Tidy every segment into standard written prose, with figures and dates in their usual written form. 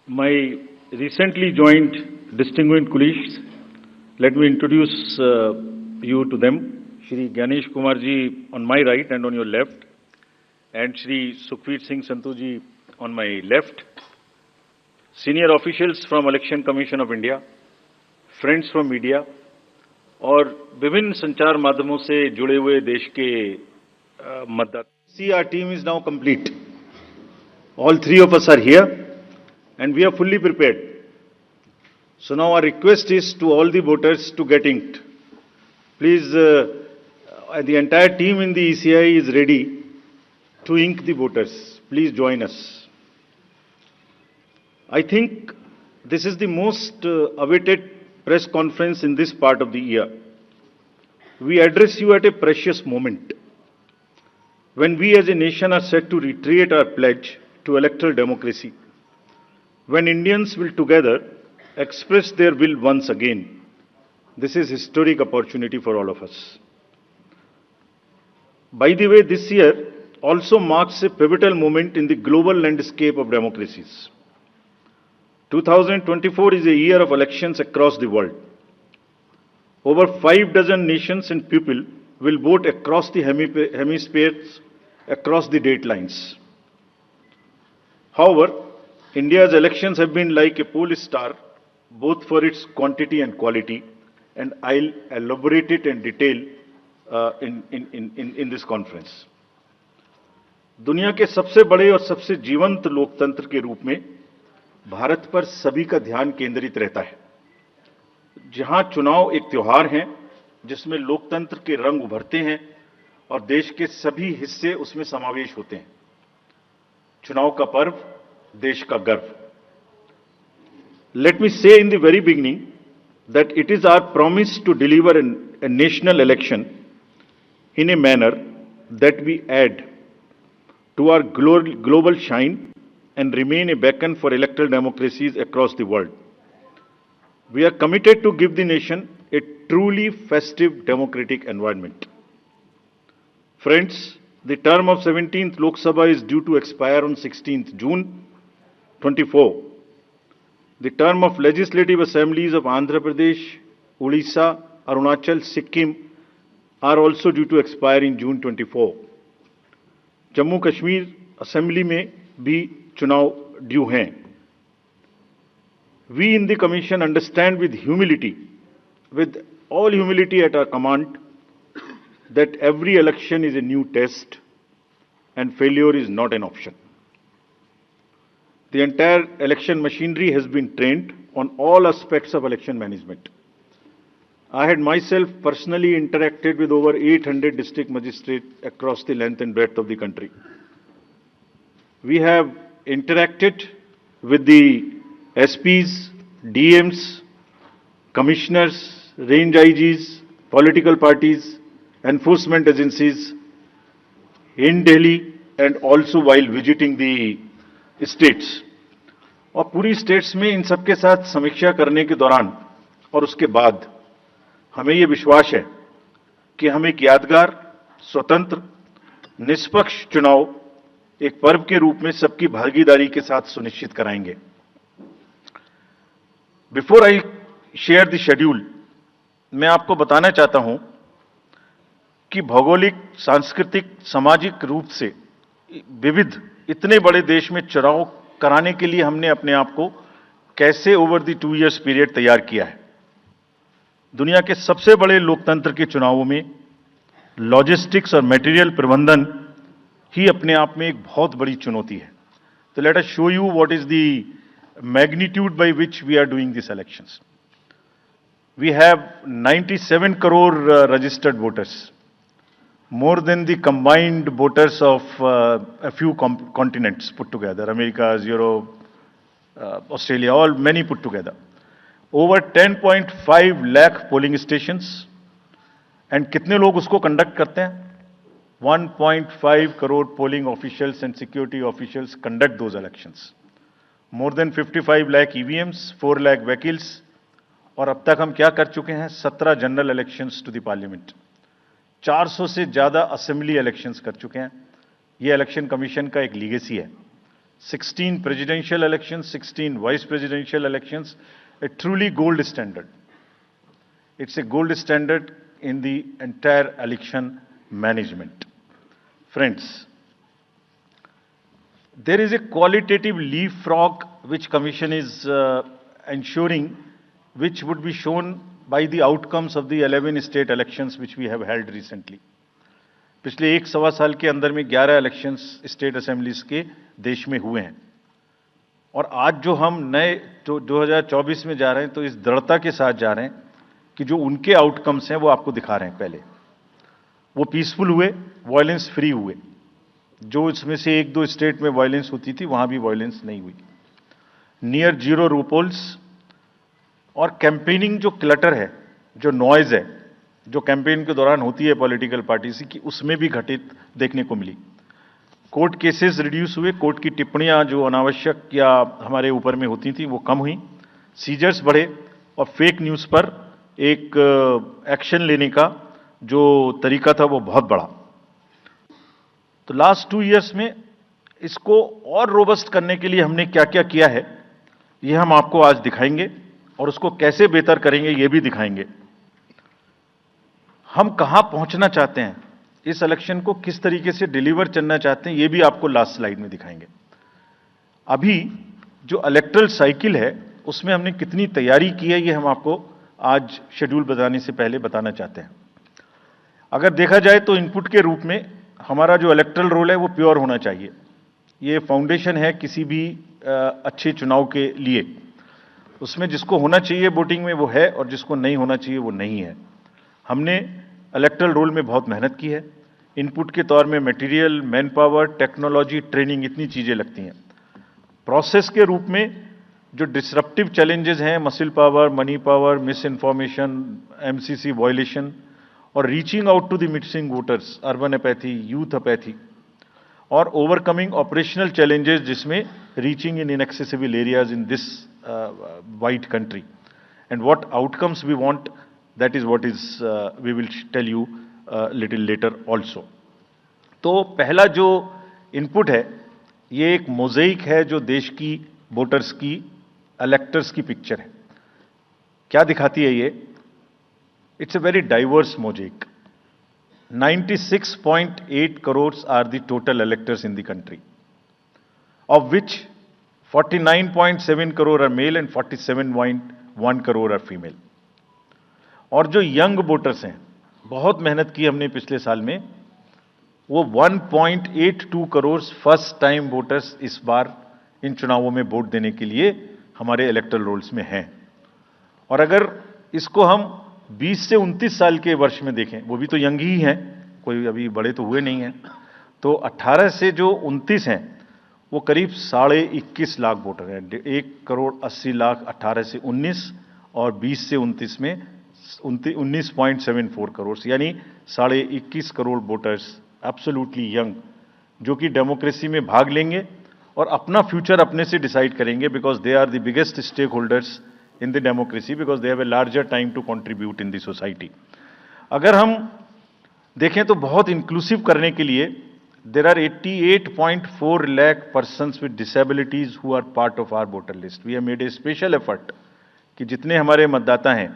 My recently joined distinguished colleagues, let me introduce you to them. Shri Ganesh Kumar ji on my right and on your left, and Shri Sukhveer Singh Santhu ji on my left. Senior officials from Election Commission of India, friends from media, और विभिन्न संचार माध्यमों से जुड़े हुए देश के मतदाता. See, our team is now complete. All three of us are here, and we are fully prepared. So now our request is to all the voters to get inked. Please, the entire team in the ECI is ready to ink the voters. Please join us. I think this is the most awaited press conference in this part of the year. We address you at a precious moment when we as a nation are set to reiterate our pledge to electoral democracy, when Indians will together express their will once again. This is historic opportunity for all of us. By the way, this year also marks a pivotal moment in the global landscape of democracies. 2024 is a year of elections across the world. Over 6 nations and people will vote across the hemispheres, across the date lines. However, India's elections have been like a pole star, both for its quantity and quality, and I'll elaborate it in detail in this conference. दुनिया के सबसे बड़े और सबसे जीवंत लोकतंत्र के रूप में भारत पर सभी का ध्यान केंद्रित रहता है, जहां चुनाव एक त्योहार है जिसमें लोकतंत्र के रंग उभरते हैं और देश के सभी हिस्से उसमें समावेश होते हैं. चुनाव का पर्व, देश का गर्व. Let me say in the very beginning that it is our promise to deliver a national election in a manner that we add to our global shine and remain a beacon for electoral democracies across the world. We are committed to give the nation a truly festive democratic environment. Friends, the term of 17th Lok Sabha is due to expire on 16th June 24. The term of legislative assemblies of Andhra Pradesh, Odisha, Arunachal, Sikkim are also due to expire in June 24. Jammu Kashmir Assembly में भी चुनाव due हैं. We in the Commission understand with all humility at our command, that every election is a new test and failure is not an option. The entire election machinery has been trained on all aspects of election management. I had myself personally interacted with over 800 district magistrates across the length and breadth of the country. We have interacted with the SPs, DMs, commissioners, range IGs, political parties, enforcement agencies in Delhi and also while visiting the states. और पूरी states में इन सबके साथ समीक्षा करने के दौरान और उसके बाद हमें ये विश्वास है कि हम एक यादगार, स्वतंत्र, निष्पक्ष चुनाव एक पर्व के रूप में सबकी भागीदारी के साथ सुनिश्चित कराएंगे. Before I share the schedule, मैं आपको बताना चाहता हूं कि भौगोलिक, सांस्कृतिक, सामाजिक रूप से विविध इतने बड़े देश में चुनाव कराने के लिए हमने अपने आप को कैसे ओवर द 2 इयर्स पीरियड तैयार किया है. दुनिया के सबसे बड़े लोकतंत्र के चुनावों में लॉजिस्टिक्स और मटेरियल प्रबंधन ही अपने आप में एक बहुत बड़ी चुनौती है. तो let us show you what is the magnitude by which we are doing this elections. We have 97 crore registered voters, more than the combined voters of a few continents put together, America, Europe, Australia, all many put together. Over 10.5 lakh polling stations, and कितने लोग उसको conduct करते हैं? 1.5 crore polling officials and security officials conduct those elections. More than 55 lakh EVMs, 4 lakh vehicles, और अब तक हम क्या कर चुके हैं? 17 general elections to the parliament, 400 से ज्यादा असेंबली इलेक्शंस कर चुके हैं. ये इलेक्शन कमीशन का एक लीगेसी है. 16 presidential elections, 16 vice presidential elections, a truly gold standard. It's a gold standard in the entire election management. Friends, there is a qualitative leapfrog which Commission is ensuring, which would be shown by the outcomes of the 11 state elections which we have held recently. पिछले एक सवा साल के अंदर में 11 elections state assemblies के देश में हुए हैं, और आज जो हम नए 2024 में जा रहे हैं तो इस दृढ़ता के साथ जा रहे हैं कि जो उनके आउटकम्स हैं वो आपको दिखा रहे हैं। पहले वो पीसफुल हुए, वायलेंस फ्री हुए। जो इसमें से एक दो स्टेट में वायलेंस होती थी वहां भी वायलेंस नहीं हुई। नियर जीरो रूपोल्स, और कैंपेनिंग जो क्लटर है, जो नॉइज है, जो कैंपेन के दौरान होती है पॉलिटिकल पार्टीज की, उसमें भी घटित देखने को मिली। कोर्ट केसेस रिड्यूस हुए, कोर्ट की टिप्पणियां जो अनावश्यक या हमारे ऊपर में होती थी वो कम हुई, सीजर्स बढ़े, और फेक न्यूज पर एक एक्शन लेने का जो तरीका था वो बहुत बढ़ा। तो लास्ट 2 इयर्स में इसको और रोबस्ट करने के लिए हमने क्या क्या किया है ये हम आपको आज दिखाएंगे, और उसको कैसे बेहतर करेंगे ये भी दिखाएंगे। हम कहां पहुंचना चाहते हैं, इस इलेक्शन को किस तरीके से डिलीवर करना चाहते हैं, ये भी आपको लास्ट स्लाइड में दिखाएंगे। अभी जो इलेक्टरल साइकिल है उसमें हमने कितनी तैयारी की है ये हम आपको आज शेड्यूल बताने से पहले बताना चाहते हैं। अगर देखा जाए तो इनपुट के रूप में हमारा जो इलेक्टरल रोल है वो प्योर होना चाहिए। ये फाउंडेशन है किसी भी अच्छे चुनाव के लिए। उसमें जिसको होना चाहिए वोटिंग में वो है, और जिसको नहीं होना चाहिए वो नहीं है। हमने इलेक्टरल रोल में बहुत मेहनत की है। इनपुट के तौर में material, man power, technology, training, इतनी चीजें लगती हैं। प्रोसेस के रूप में जो डिसरप्टिव चैलेंजेस हैं, muscle power, money power, misinformation, MCC violation, और reaching out to the missing voters, urban apathy, youth apathy, और ओवरकमिंग ऑपरेशनल चैलेंजेस जिसमें reaching in inaccessible areas in this wide country, and what outcomes we want, that is what is we will tell you little later also। तो पहला जो input है ये एक mosaic है जो देश की वोटर्स की, इलेक्टर्स की पिक्चर है। क्या दिखाती है ये? It's a very diverse mosaic. 96.8 crore are the total electors in the country, of which 49.7 crore are male and 47.1 crore are female. और जो यंग वोटर्स हैं, बहुत मेहनत की हमने पिछले साल में, वो 1.82 करोड़ फर्स्ट टाइम वोटर्स इस बार इन चुनावों में वोट देने के लिए हमारे इलेक्टरल रोल्स में हैं। और अगर इसको हम 20 से 29 साल के वर्ष में देखें, वो भी तो यंग ही हैं, कोई अभी बड़े तो हुए नहीं हैं, तो 18 से जो 29 हैं वो करीब 21.5 लाख वोटर हैं। 1.80 करोड़ 18 से 19, और 20 से 29 में 19.74 करोड़, यानी 21.5 करोड़ वोटर्स एब्सोल्युटली यंग, जो कि डेमोक्रेसी में भाग लेंगे और अपना फ्यूचर अपने से डिसाइड करेंगे, because they are the biggest stake holders in the democracy, because they have a larger time to contribute in the society. अगर हम देखें तो बहुत इंक्लूसिव करने के लिए there are 88.4 lakh persons with disabilities who are part of our voter list. We have made a special effort कि जितने हमारे मतदाता हैं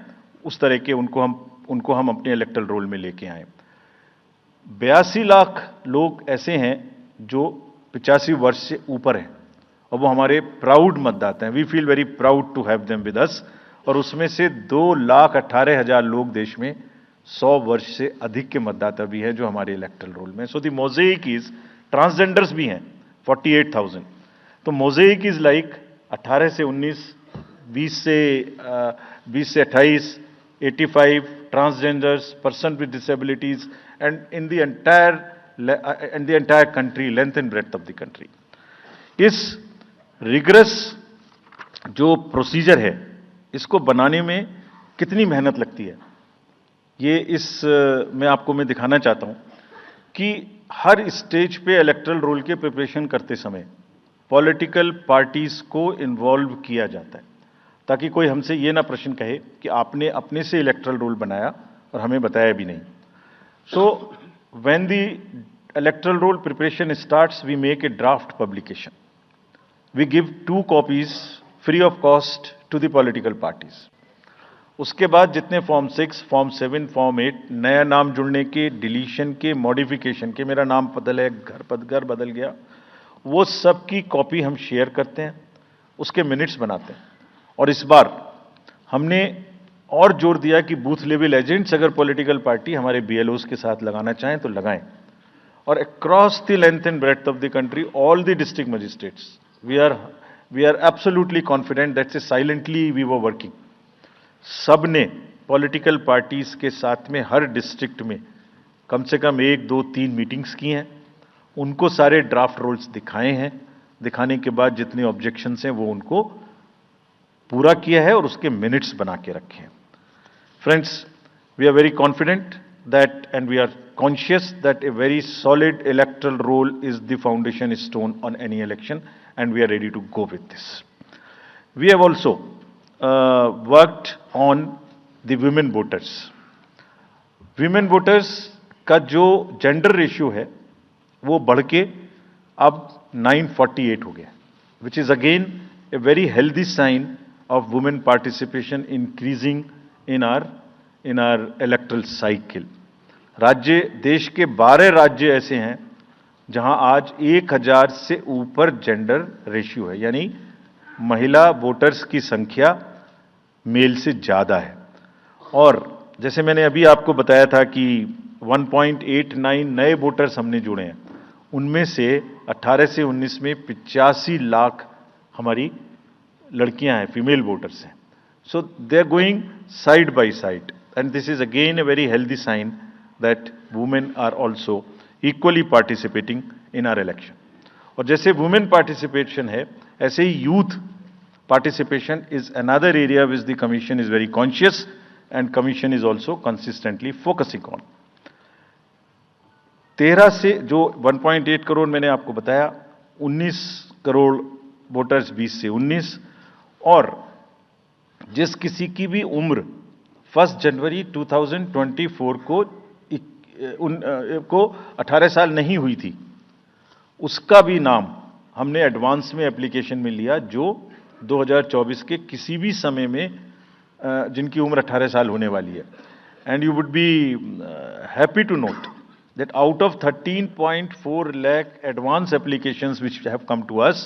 उस तरह के उनको हम अपने इलेक्टरल रोल में लेके आए। 82 लाख लोग ऐसे हैं जो 85 वर्ष से ऊपर हैं, और वो हमारे प्राउड मतदाता हैं। We feel very proud to have them with us. और उसमें से 2,18,000 लोग देश में 100 वर्ष से अधिक के मतदाता भी हैं जो हमारे इलेक्टरल रोल में। So the mosaic is, transgenders भी हैं 48,000। तो मोज़ेक इज लाइक 18 से 19, 20 से 28, 85 transgenders, person with disabilities, and in the entire country, length and breadth of the country। इस रिगरस जो प्रोसीजर है इसको बनाने में कितनी मेहनत लगती है, ये मैं आपको दिखाना चाहता हूं कि हर स्टेज पे इलेक्टरल रोल के प्रिपरेशन करते समय पॉलिटिकल पार्टीज को इन्वॉल्व किया जाता है, ताकि कोई हमसे ये ना प्रश्न कहे कि आपने अपने से इलेक्टरल रोल बनाया और हमें बताया भी नहीं। So when the electoral roll preparation starts, we make a draft publication. we give 2 copies free of cost to the political parties. उसके बाद जितने फॉर्म 6, फॉर्म 7, फॉर्म 8 नया नाम जुड़ने के, डिलीशन के, मॉडिफिकेशन के, मेरा नाम बदल है, घर बदल गया, वो सब की कॉपी हम शेयर करते हैं, उसके मिनट्स बनाते हैं। और इस बार हमने और जोर दिया कि बूथ लेवल एजेंट्स अगर पॉलिटिकल पार्टी हमारे बीएलओस के साथ लगाना चाहें तो लगाएं। और across the length and breadth of the country, all the district magistrates, we are absolutely confident that say silently we were working. सब ने पॉलिटिकल पार्टीज के साथ में हर डिस्ट्रिक्ट में कम से कम 1, 2, 3 मीटिंग्स की हैं, उनको सारे ड्राफ्ट रोल्स दिखाए हैं, दिखाने के बाद जितने ऑब्जेक्शंस हैं वो उनको पूरा किया है और उसके मिनट्स बना के रखे हैं। Friends, we are very confident that and we are conscious that a very solid electoral roll is the foundation stone on any election, and we are ready to go with this. We have also worked on the women voters. Women voters का जो gender ratio है वो बढ़ के अब 948 हो गया, which is again a very healthy sign of women participation increasing in our electoral cycle. राज्य, देश के 12 राज्य ऐसे हैं जहां आज 1000 से ऊपर जेंडर रेशियो है, यानी महिला वोटर्स की संख्या मेल से ज्यादा है। और जैसे मैंने अभी आपको बताया था कि 1.89 नए वोटर्स हमने जुड़े हैं, उनमें से 18 से 19 में 85 लाख हमारी लड़कियां हैं, फीमेल वोटर्स हैं। So they are going side by side, and this is again a very healthy sign that women are also equally participating in our election. और जैसे women participation है, ऐसे ही youth participation is another area which the commission is very conscious and commission is also consistently focusing on. 13 से जो 1.8 करोड़ मैंने आपको बताया, 19 crore voters 20 से 19, और जिस किसी की भी उम्र 1 जनवरी 2024 को 18 साल नहीं हुई थी, उसका भी नाम हमने एडवांस में एप्लीकेशन में लिया, जो 2024 के किसी भी समय में जिनकी उम्र 18 साल होने वाली है। And you would be happy to note that out of 13.4 lakh advance applications which have come to us,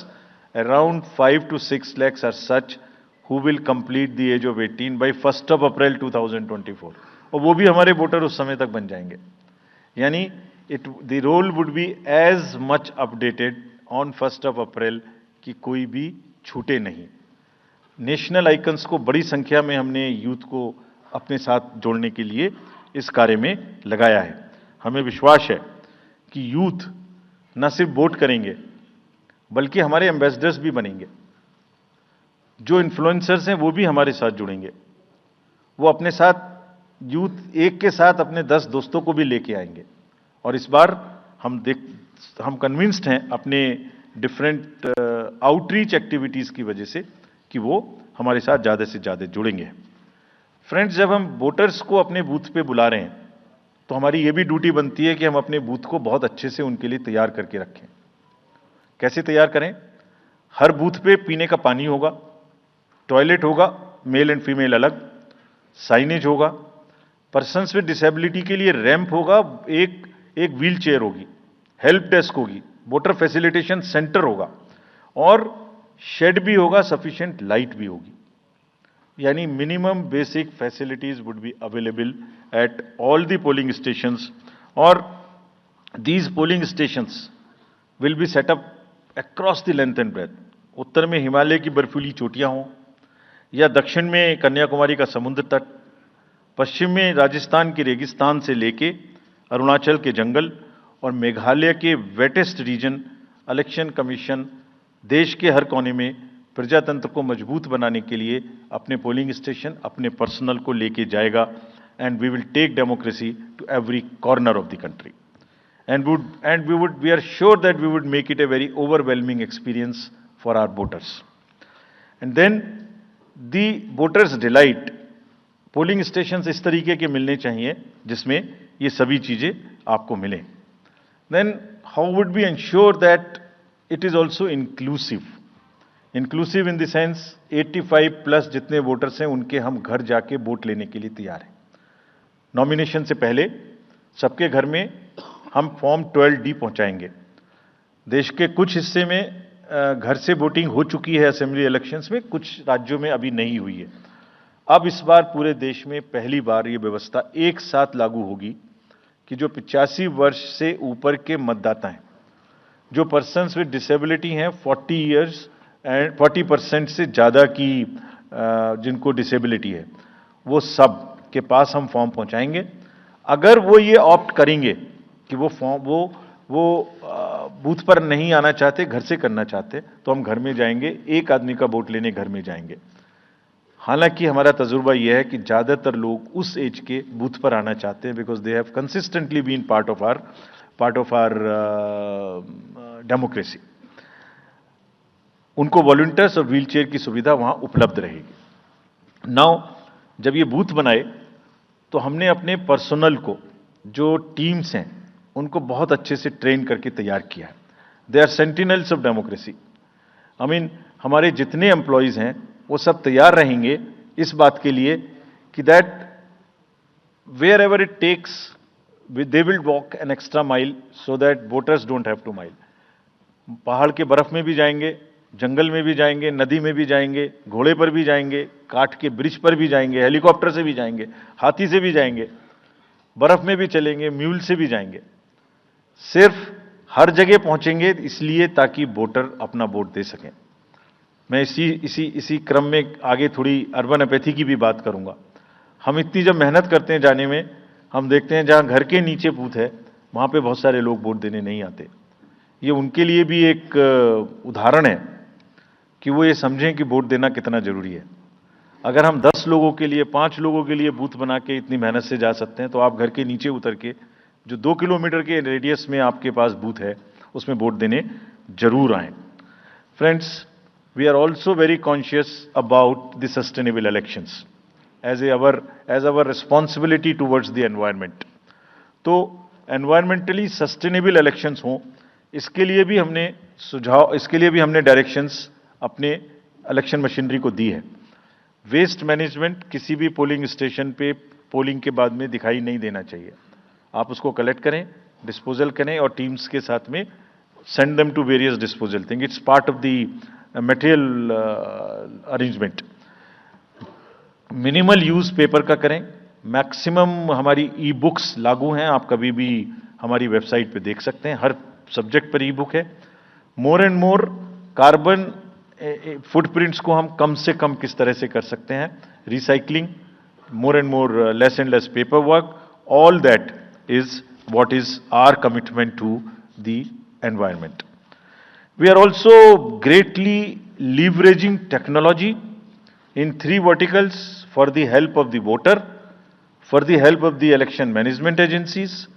around 5 to 6 lakhs are such who will complete the age of 18 by 1st of April 2024, और वो भी हमारे voter उस समय तक बन जाएंगे। यानी the roll would be as much updated on 1st of April कि कोई भी छूटे नहीं। नेशनल आइकन्स को बड़ी संख्या में हमने यूथ को अपने साथ जोड़ने के लिए इस कार्य में लगाया है। हमें विश्वास है कि यूथ न सिर्फ वोट करेंगे बल्कि हमारे एम्बेसडर्स भी बनेंगे। जो इन्फ्लुएंसर्स हैं वो भी हमारे साथ जुड़ेंगे, वो अपने साथ यूथ एक के साथ अपने 10 दोस्तों को भी लेके आएंगे। और इस बार हम कन्विंस्ड हैं अपने डिफरेंट आउटरीच एक्टिविटीज की वजह से कि वो हमारे साथ ज्यादा से ज्यादा जुड़ेंगे। फ्रेंड्स, जब हम वोटर्स को अपने बूथ पे बुला रहे हैं तो हमारी ये भी ड्यूटी बनती है कि हम अपने बूथ को बहुत अच्छे से उनके लिए तैयार करके रखें। कैसे तैयार करें? हर बूथ पे पीने का पानी होगा, टॉयलेट होगा, मेल एंड फीमेल अलग, साइनेज होगा, पर्सन्स विद डिसेबिलिटी के लिए रैंप होगा, एक व्हील चेयर होगी, हेल्प डेस्क होगी, वोटर फैसिलिटेशन सेंटर होगा, और शेड भी होगा, सफिशिएंट लाइट भी होगी। यानी minimum basic facilities would be available at all the polling stations, और these polling stations will be set up across the length and breadth. उत्तर में हिमालय की बर्फीली चोटियां हों, या दक्षिण में कन्याकुमारी का समुद्र तट, पश्चिम में राजस्थान के रेगिस्तान से लेके अरुणाचल के जंगल और मेघालय के वेटेस्ट रीजन, इलेक्शन कमीशन देश के हर कोने में प्रजातंत्र को मजबूत बनाने के लिए अपने पोलिंग स्टेशन, अपने पर्सनल को लेके जाएगा, and we will take democracy to every corner of the country, and we are sure that we would make it a very overwhelming experience for our voters. And then the voters delight, polling station इस तरीके के मिलने चाहिए जिसमें ये सभी चीजें आपको मिलें। Then how would be ensure that it is also inclusive? Inclusive in the sense 85 plus जितने वोटर्स हैं उनके हम घर जाके वोट लेने के लिए तैयार हैं। नॉमिनेशन से पहले सबके घर में हम फॉर्म 12D पहुंचाएंगे। देश के कुछ हिस्से में घर से वोटिंग हो चुकी है असेंबली इलेक्शंस में, कुछ राज्यों में अभी नहीं हुई है। अब इस बार पूरे देश में पहली बार ये व्यवस्था एक साथ लागू होगी कि जो 85 वर्ष से ऊपर के मतदाता हैं, जो पर्सन्स विद डिसेबिलिटी हैं 40 इयर्स एंड 40% से ज़्यादा की जिनको डिसेबिलिटी है, वो सब के पास हम फॉर्म पहुंचाएंगे। अगर वो ये ऑप्ट करेंगे कि वो फॉर्म वो बूथ पर नहीं आना चाहते, घर से करना चाहते, तो हम घर में जाएंगे, एक आदमी का वोट लेने घर में जाएंगे। हालांकि हमारा तजुर्बा यह है कि ज़्यादातर लोग उस एज के बूथ पर आना चाहते हैं, because they have consistently been part of our democracy. उनको वॉलंटियर्स और व्हीलचेयर की सुविधा वहां उपलब्ध रहेगी। नाउ जब ये बूथ बनाए तो हमने अपने पर्सनल को, जो टीम्स हैं, उनको बहुत अच्छे से ट्रेन करके तैयार किया है। They are sentinels of democracy. I mean हमारे जितने एम्प्लॉयज हैं वो सब तैयार रहेंगे इस बात के लिए कि that wherever it takes they will walk an extra mile so that voters don't have to mile. पहाड़ के बर्फ में भी जाएंगे, जंगल में भी जाएंगे, नदी में भी जाएंगे, घोड़े पर भी जाएंगे, काठ के ब्रिज पर भी जाएंगे, हेलीकॉप्टर से भी जाएंगे, हाथी से भी जाएंगे, बर्फ में भी चलेंगे, म्यूल से भी जाएंगे। सिर्फ हर जगह पहुंचेंगे इसलिए ताकि वोटर अपना वोट दे सकें। मैं इसी क्रम में आगे थोड़ी अर्बन एपैथी की भी बात करूंगा। हम इतनी जब मेहनत करते हैं जाने में, हम देखते हैं जहां घर के नीचे बूथ है वहां पे बहुत सारे लोग वोट देने नहीं आते। ये उनके लिए भी एक उदाहरण है कि वो ये समझें कि वोट देना कितना जरूरी है। अगर हम 10 लोगों के लिए, 5 लोगों के लिए बूथ बना के इतनी मेहनत से जा सकते हैं, तो आप घर के नीचे उतर के जो 2 किलोमीटर के रेडियस में आपके पास बूथ है उसमें वोट देने जरूर आए। Friends, we are also very conscious about the sustainable elections as our responsibility towards the environment। तो environmentally sustainable elections हों, इसके लिए भी हमने डायरेक्शंस अपने इलेक्शन मशीनरी को दी है। वेस्ट मैनेजमेंट किसी भी पोलिंग स्टेशन पे पोलिंग के बाद में दिखाई नहीं देना चाहिए। आप उसको कलेक्ट करें, डिस्पोजल करें और टीम्स के साथ में send them to various disposal thing. It's part of the material arrangement. Minimal use paper का करें। मैक्सिमम हमारी ई बुक्स लागू हैं, आप कभी भी हमारी वेबसाइट पे देख सकते हैं, हर सब्जेक्ट पर ई बुक है। More and more carbon footprints को हम कम से कम किस तरह से कर सकते हैं, recycling, more and more less and less paper work, all that is what is our commitment to the environment. We are also greatly leveraging technology in 3 verticals for the help of the voter, for the help of the election management agencies,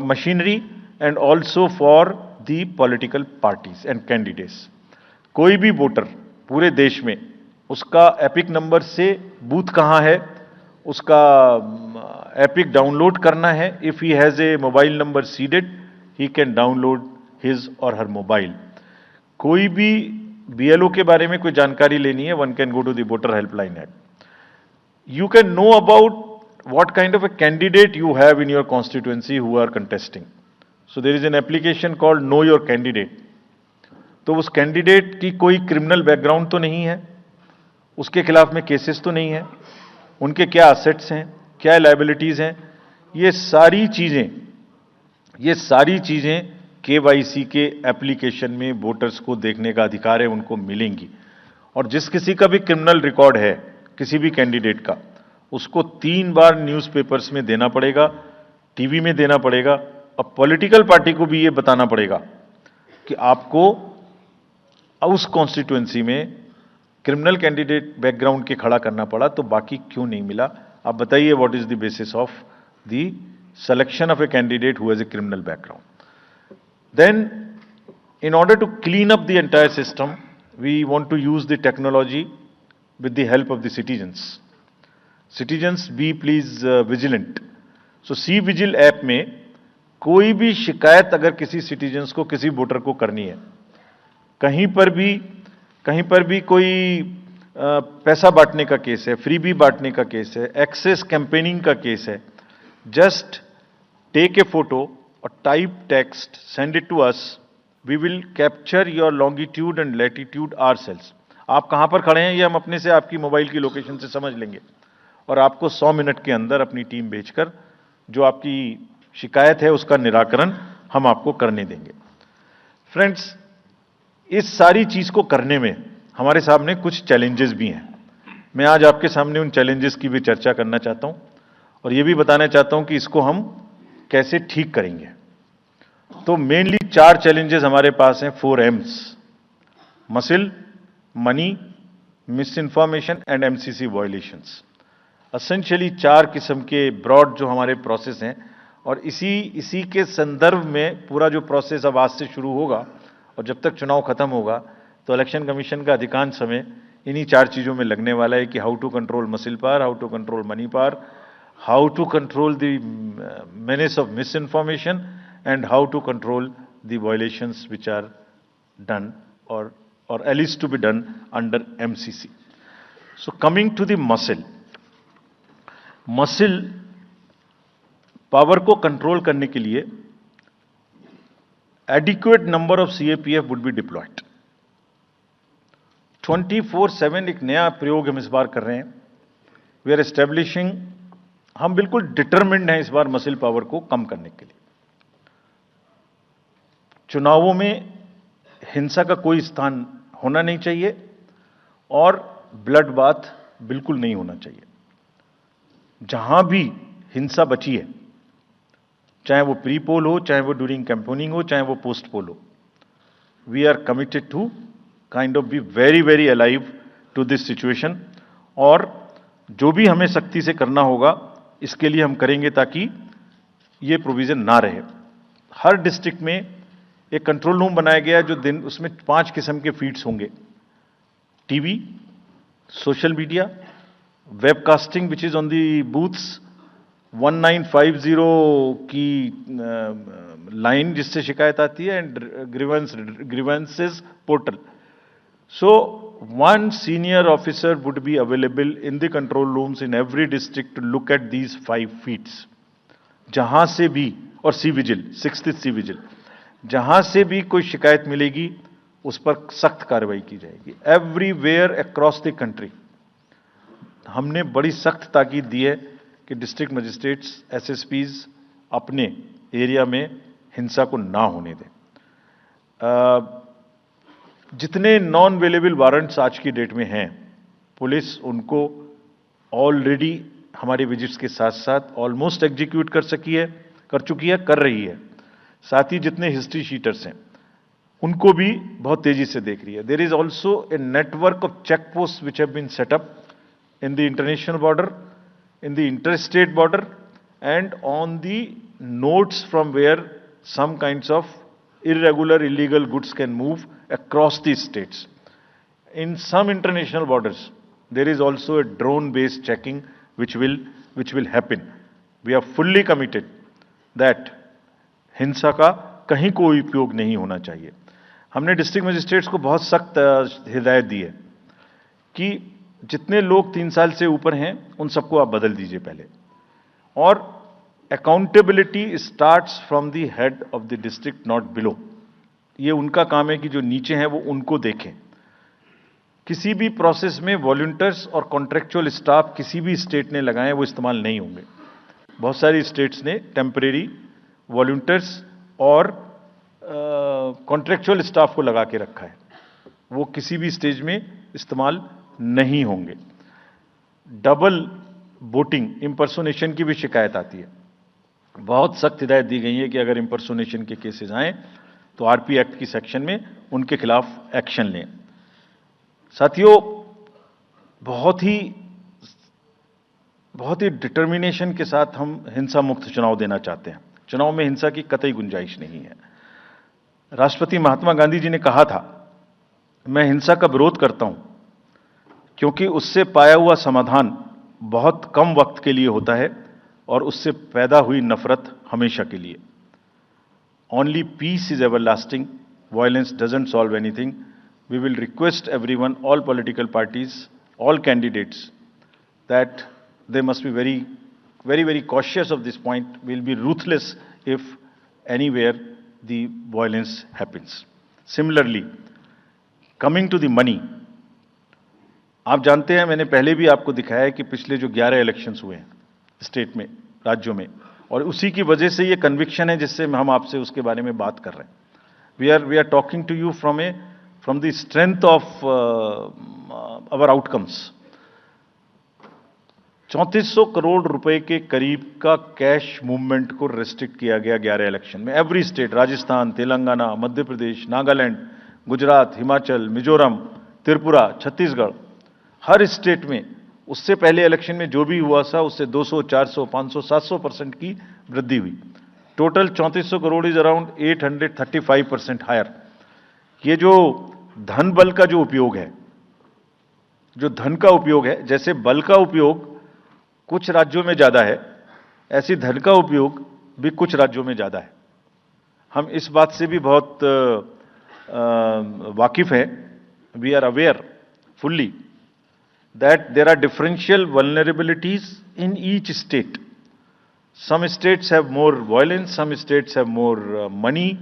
machinery, and also for the political parties and candidates. कोई भी voter पूरे देश में, उसका epic number से booth कहाँ है, उसका एपिक डाउनलोड करना है। If he has a mobile number seeded, he can download his और हर मोबाइल। कोई भी बीएलओ के बारे में कोई जानकारी लेनी है, one can go to the voter helpline app. You can know about what kind of a candidate you have in your constituency who are contesting. So there is an application called Know Your Candidate. तो उस candidate की कोई criminal background तो नहीं है, उसके खिलाफ में केसेस तो नहीं है, उनके क्या असेट्स हैं, क्या लायबिलिटीज हैं, ये सारी चीजें केवाईसी के एप्लीकेशन में वोटर्स को देखने का अधिकार है, उनको मिलेंगी। और जिस किसी का भी क्रिमिनल रिकॉर्ड है किसी भी कैंडिडेट का, उसको 3 बार न्यूज़पेपर्स में देना पड़ेगा, टीवी में देना पड़ेगा, और पॉलिटिकल पार्टी को भी ये बताना पड़ेगा कि आपको उस कॉन्स्टिट्यूएंसी में क्रिमिनल कैंडिडेट बैकग्राउंड के खड़ा करना पड़ा, तो बाकी क्यों नहीं मिला। आप बताइए, what is the basis of the selection of a candidate who has a criminal background. Then in order to clean up the entire system, we want to use the technology with the help of the citizens. Citizens, be please vigilant. So C-Vigil app में कोई भी शिकायत अगर किसी citizens को, किसी voter को करनी है, कहीं पर भी कहीं पर भी कोई पैसा बांटने का केस है, फ्रीबी बांटने का केस है, एक्सेस कैंपेनिंग का केस है, जस्ट टेक ए फोटो और type text, send it to us, we will capture your longitude and latitude ourselves. आप कहां पर खड़े हैं ये हम अपने से आपकी मोबाइल की लोकेशन से समझ लेंगे और आपको 100 मिनट के अंदर अपनी टीम भेजकर जो आपकी शिकायत है उसका निराकरण हम आपको करने देंगे। फ्रेंड्स, इस सारी चीज को करने में हमारे सामने कुछ चैलेंजेस भी हैं। मैं आज आपके सामने उन चैलेंजेस की भी चर्चा करना चाहता हूं और यह भी बताना चाहता हूं कि इसको हम कैसे ठीक करेंगे। तो मेनली 4 चैलेंजेस हमारे पास हैं, 4 M's: muscle, money, miss information and MCC violations. Essentially 4 किस्म के ब्रॉड जो हमारे प्रोसेस हैं और इसी के संदर्भ में पूरा जो प्रोसेस अब आज से शुरू होगा और जब तक चुनाव खत्म होगा तो इलेक्शन कमीशन का अधिकांश समय इन्हीं 4 चीजों में लगने वाला है कि how to control muscle power, how to control money power, how to control the menace of misinformation, and how to control the violations which are done or alleged to be done under MCC. So coming to the muscle power को control करने के लिए adequate number of CAPF would be deployed. 24/7 एक नया प्रयोग हम इस बार कर रहे हैं। We are establishing, हम बिल्कुल डिटरमिन्ड हैं इस बार मसिल पावर को कम करने के लिए। चुनावों में हिंसा का कोई स्थान होना नहीं चाहिए और ब्लड बाथ बिल्कुल नहीं होना चाहिए। जहां भी हिंसा बची है, चाहे वो प्री पोल हो, चाहे वो ड्यूरिंग कैंपेनिंग हो, चाहे वो पोस्ट पोल हो, we are committed to kind of be very very alive to this situation और जो भी हमें सख्ती से करना होगा इसके लिए हम करेंगे ताकि ये प्रोविजन ना रहे। हर डिस्ट्रिक्ट में एक कंट्रोल रूम बनाया गया जो दिन उसमें 5 किस्म के फीड्स होंगे: TV, social media, webcasting which is on the booths, 1950 की लाइन जिससे शिकायत आती है, and grievances portal. So one senior officer would be available in the control rooms in every district to look at these 5 feeds. जहां से भी, और C vigil, 6th C vigil, जहां से भी कोई शिकायत मिलेगी उस पर सख्त कार्रवाई की जाएगी। एवरीवेयर अक्रॉस द कंट्री हमने बड़ी सख्त ताकीद दी है कि डिस्ट्रिक्ट मजिस्ट्रेट्स, एसएसपीज अपने एरिया में हिंसा को ना होने दें। जितने नॉन अवेलेबल वारंट्स आज की डेट में हैं, पुलिस उनको ऑलरेडी हमारे विजिट्स के साथ साथ ऑलमोस्ट एग्जीक्यूट कर चुकी है, कर रही है। साथ ही जितने हिस्ट्री शीटर्स हैं उनको भी बहुत तेजी से देख रही है। There is also a network of check post which have been set up in the international border, in the interstate border and on the nodes from where some kinds of irregular illegal goods can move across the states. In some international borders there is also a drone based checking which will happen. We are fully committed that हिंसा का कहीं कोई उपयोग नहीं होना चाहिए। हमने district magistrates को बहुत सख्त हिदायत दी है कि जितने लोग 3 साल से ऊपर हैं उन सबको आप बदल दीजिए पहले, और accountability starts from the head of the district, not below. ये उनका काम है कि जो नीचे हैं वो उनको देखें। किसी भी प्रोसेस में वॉलंटियर्स और कॉन्ट्रेक्चुअल स्टाफ किसी भी स्टेट ने लगाए वो इस्तेमाल नहीं होंगे। बहुत सारी स्टेट्स ने टेम्परेरी वॉलंटियर्स और कॉन्ट्रेक्चुअल स्टाफ को लगा के रखा है, वो किसी भी स्टेज में इस्तेमाल नहीं होंगे। डबल वोटिंग, इंपर्सोनेशन की भी शिकायत आती है। बहुत सख्त हिदायत दी गई है कि अगर इंपर्सोनेशन के केसेस आए तो आरपी एक्ट की सेक्शन में उनके खिलाफ एक्शन लें। साथियों, बहुत ही डिटर्मिनेशन के साथ हम हिंसा मुक्त चुनाव देना चाहते हैं। चुनाव में हिंसा की कतई गुंजाइश नहीं है। राष्ट्रपति महात्मा गांधी जी ने कहा था, मैं हिंसा का विरोध करता हूं क्योंकि उससे पाया हुआ समाधान बहुत कम वक्त के लिए होता है और उससे पैदा हुई नफरत हमेशा के लिए। Only peace is everlasting, violence doesn't solve anything. we will request everyone, all political parties, all candidates, that they must be very cautious of this point. We'll be ruthless if anywhere the violence happens. Similarly, coming to the money, आप जानते हैं, मैंने पहले भी आपको दिखाया है कि पिछले जो 11 इलेक्शंस हुए हैं स्टेट में, राज्यों में, और उसी की वजह से ये कन्विक्शन है जिससे हम आपसे उसके बारे में बात कर रहे हैं. We are talking to you from the strength of our outcomes. 3400 crore रुपए के करीब का कैश मूवमेंट को रेस्ट्रिक्ट किया गया 11 इलेक्शन में. एवरी स्टेट, राजस्थान, तेलंगाना, मध्य प्रदेश, नागालैंड, गुजरात, हिमाचल, मिजोरम, त्रिपुरा, छत्तीसगढ़, हर स्टेट में उससे पहले इलेक्शन में जो भी हुआ था उससे 200, 400, 500, 700% की वृद्धि हुई. Total 3400 crore is around 835% higher. ये जो धन बल का जो उपयोग है, जो धन का उपयोग है, जैसे बल का उपयोग कुछ राज्यों में ज्यादा है, ऐसी धन का उपयोग भी कुछ राज्यों में ज्यादा है. हम इस बात से भी बहुत वाकिफ हैं. We are aware fully that there are differential vulnerabilities in each state. Some states have more violence, some states have more money,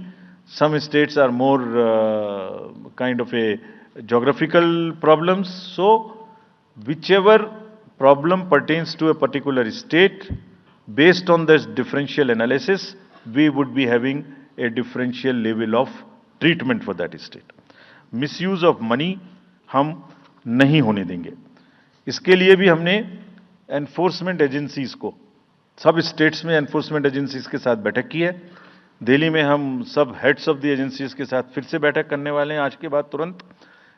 some states are more kind of a geographical problems. So whichever problem pertains to a particular state, based on this differential analysis, we would be having a differential level of treatment for that state. Misuse of money हम नहीं होने देंगे. इसके लिए भी हमने enforcement agencies को, सब स्टेट्स में एनफोर्समेंट एजेंसीज के साथ बैठक की है. दिल्ली में हम सब हेड्स ऑफ द एजेंसीज के साथ फिर से बैठक करने वाले हैं आज के बाद तुरंत.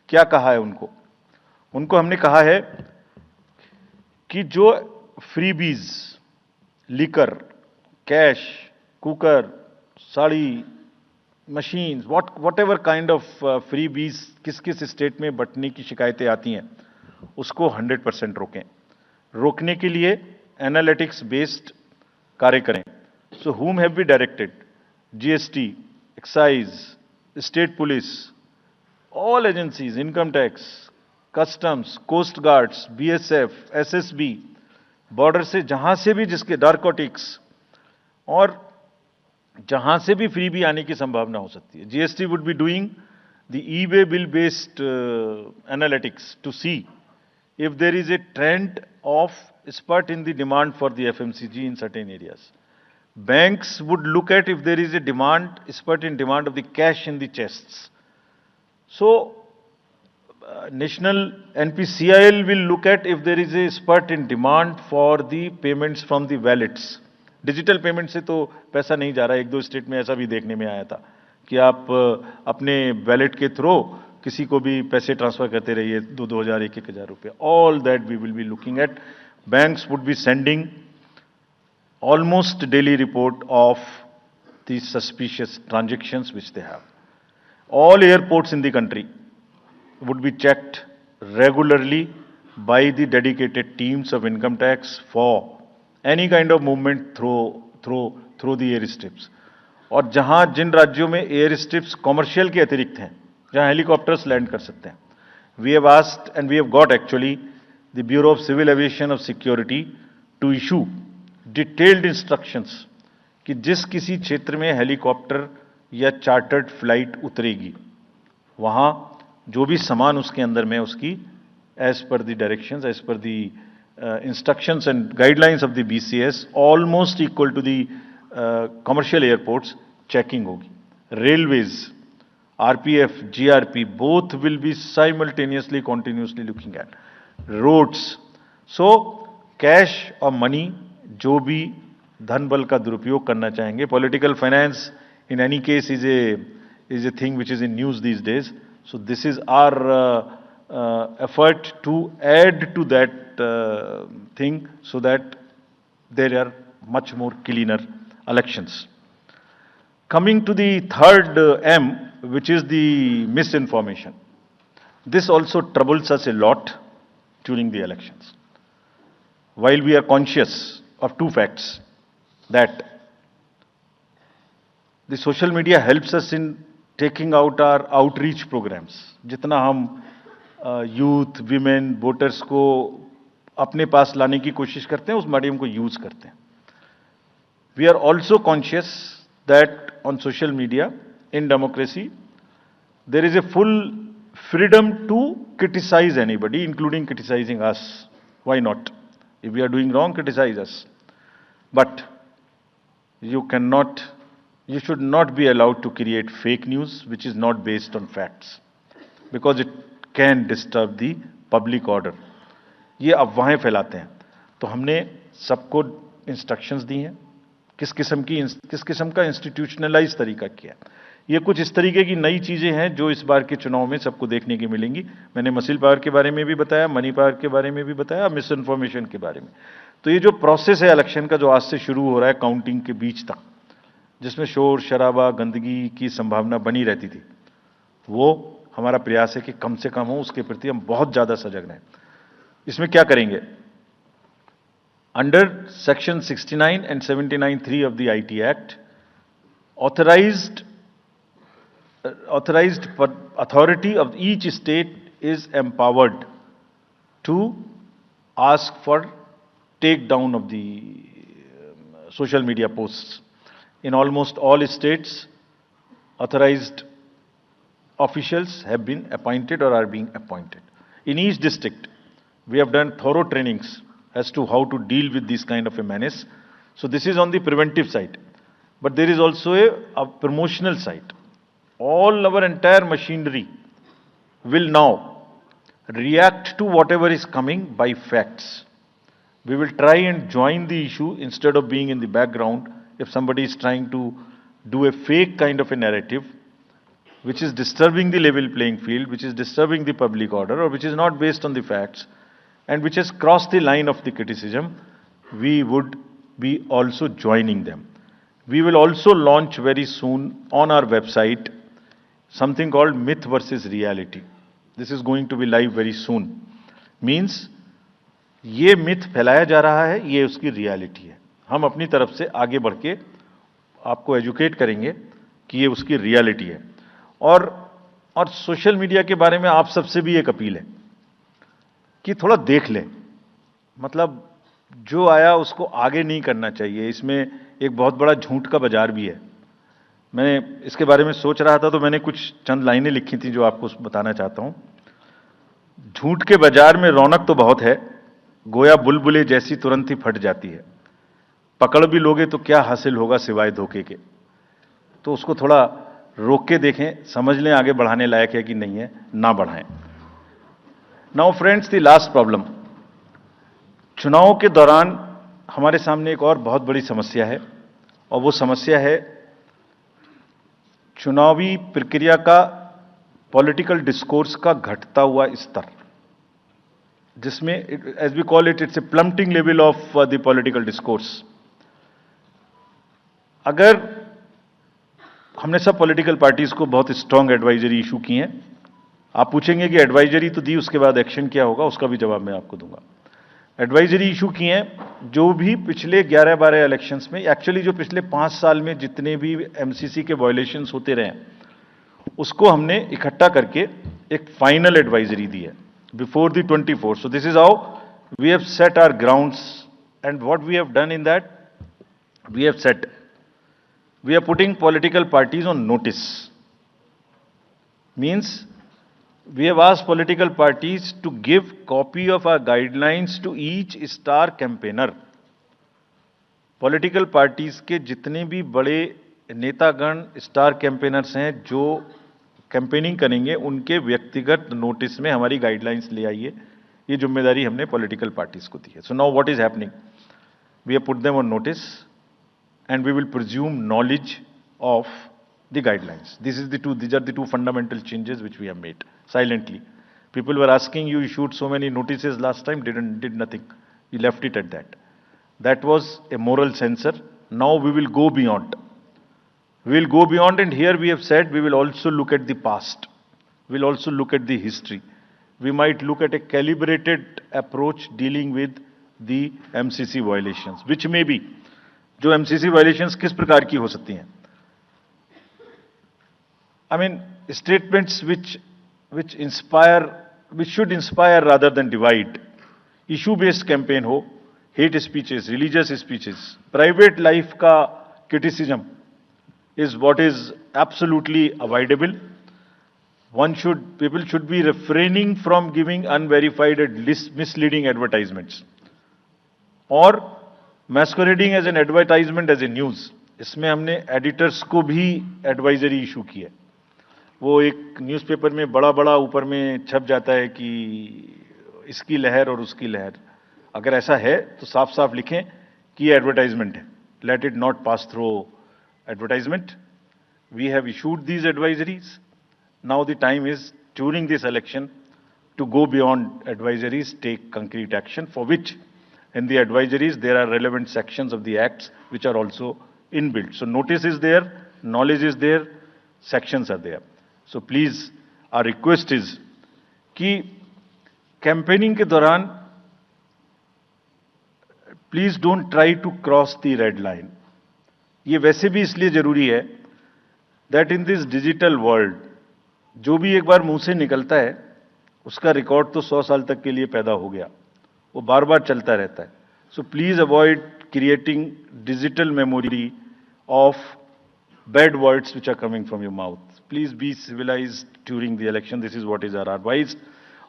क्या कहा है उनको हमने कहा है कि जो freebies, liquor, cash, cooker, sari, machines, whatever kind of freebies किस किस स्टेट में बंटने की शिकायतें आती हैं, उसको 100% रोकें. रोकने के लिए एनालिटिक्स बेस्ड कार्य करें. सो whom have we directed? GST, excise, state police, all agencies, income tax, customs, coast guards, BSF, SSB, border से जहां से भी जिसके नारकोटिक्स और जहां से भी फ्री भी आने की संभावना हो सकती है. GST would be doing the e way bill based analytics to see if there is a trend of spurt in the demand for the FMCG in certain areas. Banks would look at if there is a spurt in demand of the cash in the chests. So, National NPCIL will look at if there is a spurt in demand for the payments from the wallets. Digital payment से तो पैसा नहीं जा रहा है. एक दो state में ऐसा भी देखने में आया था कि आप अपने वैलेट के थ्रू किसी को भी पैसे ट्रांसफर करते रहिए, 2,000, 1,000 रुपये. All that we will be looking at. Banks would be sending almost daily report of the suspicious transactions which they have. All airports in the country would be checked regularly by the dedicated teams of income tax for any kind of movement through the airstrips. और जहां जिन राज्यों में air strips commercial के अतिरिक्त हैं, जहां helicopters land कर सकते हैं, we have asked and we have got actually the bureau of civil aviation of security to issue detailed instructions कि जिस किसी क्षेत्र में हेलीकॉप्टर या चार्टर्ड फ्लाइट उतरेगी, वहां जो भी सामान उसके अंदर में उसकी as per the directions, as per the instructions and guidelines of the BCS, almost equal to the commercial airports, checking होगी. Railways, RPF, GRP, both will be simultaneously continuously looking at roads. So cash और money, जो भी धन बल का दुरुपयोग करना चाहेंगे, political finance in any case is a thing which is in news these days. So this is our effort to add to that thing so that there are much more cleaner elections. Coming to the third M, which is the misinformation. This also troubles us a lot during the elections. While we are conscious of two facts, that the social media helps us in taking out our outreach programmes, जितना हम youth, women, voters को अपने पास लाने की कोशिश करते हैं, उस मीडियम को यूज करते हैं. We are also conscious that on social media in democracy there is a full freedom to criticize anybody, including criticizing us. Why not? If we are doing wrong, criticize us. But you should not be allowed to create fake news which is not based on facts, because it can disturb the public order. ये अफवाहें फैलाते हैं. तो हमने सबको instructions दी हैं, किस किस्म का इंस्टीट्यूशनलाइज तरीका किया. ये कुछ इस तरीके की नई चीजें हैं जो इस बार के चुनाव में सबको देखने की मिलेंगी. मैंने मसल पावर के बारे में भी बताया, मनी पावर के बारे में भी बताया, मिस इन्फॉर्मेशन के बारे में. तो ये जो प्रोसेस है इलेक्शन का, जो आज से शुरू हो रहा है काउंटिंग के बीच तक, जिसमें शोर शराबा, गंदगी की संभावना बनी रहती थी, वो हमारा प्रयास है कि कम से कम हो. उसके प्रति हम बहुत ज्यादा सजग रहें. इसमें क्या करेंगे? Under section 69 and 79(3) of the IT Act, authorized authority of each state is empowered to ask for takedown of the social media posts. In almost all states, authorized officials have been appointed or are being appointed. In each district, we have done thorough trainings as to how to deal with this kind of a menace. So this is on the preventive side. But there is also a promotional side. All our entire machinery will now react to whatever is coming by facts. We will try and join the issue instead of being in the background. If somebody is trying to do a fake kind of a narrative, which is disturbing the level playing field, which is disturbing the public order, or which is not based on the facts, and which has crossed the line of the criticism, we would be also joining them. We will also launch very soon on our website something called Myth versus Reality. This is going to be live very soon. Means ये myth फैलाया जा रहा है, ये उसकी reality है. हम अपनी तरफ से आगे बढ़ के आपको एजुकेट करेंगे कि ये उसकी रियलिटी है. और सोशल मीडिया के बारे में आप सबसे भी एक अपील है कि थोड़ा देख लें. मतलब जो आया उसको आगे नहीं करना चाहिए. इसमें एक बहुत बड़ा झूठ का बाजार भी है. मैंने इसके बारे में सोच रहा था तो मैंने कुछ चंद लाइनें लिखी थी जो आपको बताना चाहता हूं. झूठ के बाजार में रौनक तो बहुत है, गोया बुलबुले जैसी तुरंत ही फट जाती है. पकड़ भी लोगे तो क्या हासिल होगा सिवाय धोखे के. तो उसको थोड़ा रोक के देखें, समझ लें आगे बढ़ाने लायक है कि नहीं है, ना बढ़ाएं. Now friends, the last problem. चुनाव के दौरान हमारे सामने एक और बहुत बड़ी समस्या है, और वो समस्या है चुनावी प्रक्रिया का पॉलिटिकल डिस्कोर्स का घटता हुआ स्तर, जिसमें as we call it, it's a plummeting level of the political discourse. अगर हमने सब पॉलिटिकल पार्टीज को बहुत स्ट्रांग एडवाइजरी इशू की हैं. आप पूछेंगे कि एडवाइजरी तो दी, उसके बाद एक्शन क्या होगा, उसका भी जवाब मैं आपको दूंगा. एडवाइजरी इशू की हैं जो भी पिछले 11-12 इलेक्शंस में, एक्चुअली जो पिछले 5 साल में जितने भी एमसीसी के वायलेशंस होते रहे, उसको हमने इकट्ठा करके एक फाइनल एडवाइजरी दी है before the 24. So this is how we have set our grounds, and what we have done in that, we have set, we are putting political parties on notice. Means we have asked political parties to give copy of our guidelines to each star campaigner. Political parties के जितने भी बड़े नेतागण, star campaigners हैं जो campaigning करेंगे, उनके व्यक्तिगत नोटिस में हमारी गाइडलाइंस ले आइए. ये जिम्मेदारी हमने पॉलिटिकल पार्टीज को दी है. So now what is happening, we have put them on notice and we will presume knowledge of the guidelines. These are the two fundamental changes which we have made silently. People were asking, you issued so many notices last time, did nothing. You left it at that. That was a moral censor. Now we will go beyond. We will go beyond, and here we have said we will also look at the past. We will also look at the history. We might look at a calibrated approach dealing with the MCC violations, which may be, जो MCC violations किस प्रकार की हो सकती हैं. I mean, statements which inspire, which should inspire rather than divide. Issue-based campaign हो, hate speeches, religious speeches, private life का criticism is what is absolutely avoidable. People should be refraining from giving unverified and misleading advertisements or masquerading as an advertisement as a news. इसमें हमने editors को भी advisory issue की है. वो एक newspaper में बड़ा बड़ा ऊपर में छप जाता है कि इसकी लहर और उसकी लहर. अगर ऐसा है तो साफ साफ लिखें कि ये एडवर्टाइजमेंट है. Let it not pass through advertisement. We have issued these advisories. Now the time is during this election to go beyond advisories, take concrete action, for which in the advisories there are relevant sections of the acts which are also inbuilt. So notice is there, knowledge is there, sections are there. So please, our request is कि campaigning के दौरान please don't try to cross the red line. ये वैसे भी इसलिए जरूरी है that in this digital world जो भी एक बार मुंह से निकलता है उसका रिकॉर्ड तो 100 साल तक के लिए पैदा हो गया, वो बार बार चलता रहता है. So please avoid creating digital memory of bad words which are coming from your mouth. Please be civilised during the election. This is what is our advice.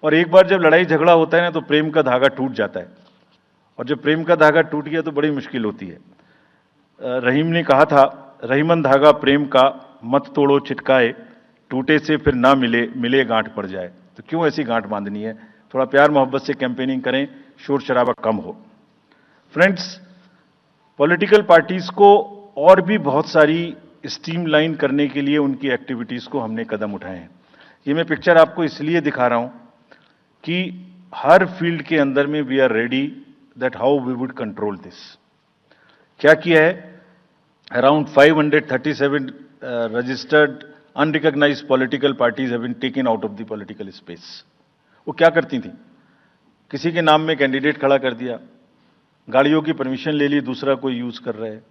और एक बार जब लड़ाई झगड़ा होता है ना तो प्रेम का धागा टूट जाता है, और जब प्रेम का धागा टूट गया तो बड़ी मुश्किल होती है. रहीम ने कहा था, रहीमन धागा प्रेम का मत तोड़ो चिटकाए, टूटे से फिर ना मिले, मिले गांठ पड़ जाए. तो क्यों ऐसी गांठ बांधनी है? थोड़ा प्यार मोहब्बत से कैंपेनिंग करें, शोर शराबा कम हो. फ्रेंड्स, पॉलिटिकल पार्टीज को और भी बहुत सारी स्ट्रीमलाइन करने के लिए उनकी एक्टिविटीज को हमने कदम उठाए हैं. ये मैं पिक्चर आपको इसलिए दिखा रहा हूं कि हर फील्ड के अंदर में we are ready that how we would control this. क्या किया है? Around 537 registered unrecognised political parties have been taken out of the political space. वो क्या करती थी? किसी के नाम में कैंडिडेट खड़ा कर दिया, गाड़ियों की परमिशन ले ली, दूसरा कोई यूज कर रहा है,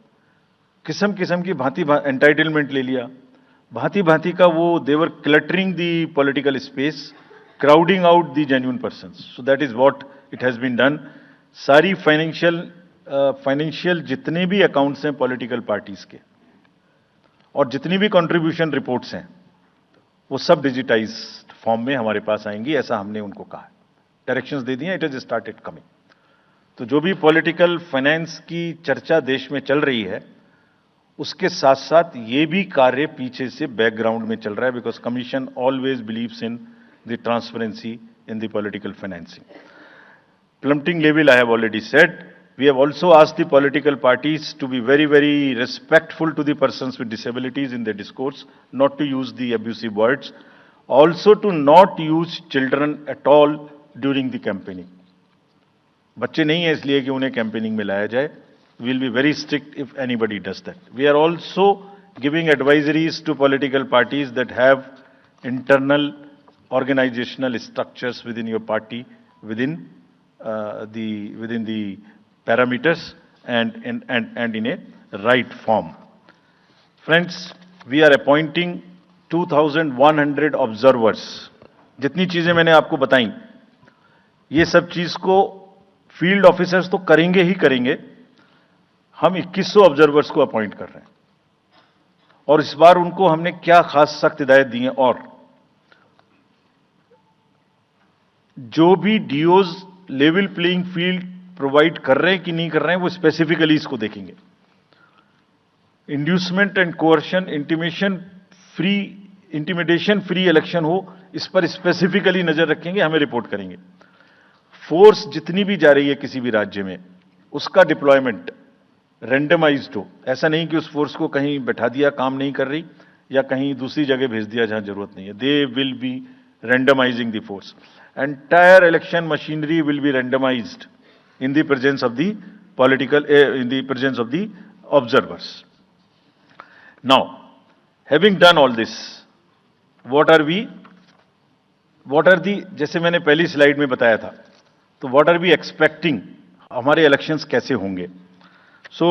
किस्म किस्म की भांति एंटाइटलमेंट ले लिया, भांति भांति का वो they are cluttering the political space, crowding out the genuine persons. So that is what it has been done. सारी फाइनेंशियल जितने भी अकाउंट्स हैं पॉलिटिकल पार्टीज के और जितनी भी कंट्रीब्यूशन रिपोर्ट्स हैं वो सब डिजिटाइज्ड फॉर्म में हमारे पास आएंगी, ऐसा हमने उनको कहा है. डायरेक्शंस दे दिए, इट इज स्टार्टेड कमिंग. तो जो भी पॉलिटिकल फाइनेंस की चर्चा देश में चल रही है उसके साथ साथ ये भी कार्य पीछे से बैकग्राउंड में चल रहा है, because commission always believes in the transparency in the political financing. Plumbing level I have already said. We have also asked the political parties to be very, very respectful to the persons with disabilities in their discourse, not to use the abusive words, also to not use children at all during the campaigning. बच्चे नहीं है इसलिए कि उन्हें campaigning में लाया जाए. We will be very strict if anybody does that. We are also giving advisories to political parties that have internal organizational structures within your party, within the parameters and in a right form. Friends, we are appointing 2,100 observers. जितनी चीजें मैंने आपको बताई, ये सब चीज को field officers तो करेंगे ही करेंगे. हम 2100 ऑब्जर्वर्स को अपॉइंट कर रहे हैं और इस बार उनको हमने क्या खास सख्त हिदायत दी है. और जो भी डीओज लेवल प्लेइंग फील्ड प्रोवाइड कर रहे हैं कि नहीं कर रहे हैं वो स्पेसिफिकली इसको देखेंगे. Inducement and coercion, intimidation free election हो, इस पर स्पेसिफिकली नजर रखेंगे, हमें रिपोर्ट करेंगे. फोर्स जितनी भी जा रही है किसी भी राज्य में उसका डिप्लॉयमेंट रैंडमाइज्ड हो. ऐसा नहीं कि उस फोर्स को कहीं बैठा दिया, काम नहीं कर रही, या कहीं दूसरी जगह भेज दिया जहां जरूरत नहीं है. They will be randomizing the force. Entire election machinery will be randomized in the presence of the in the presence of the observers. Now, having done all this, what are the, जैसे मैंने पहली slide में बताया था, तो what are we expecting, हमारे elections कैसे होंगे. So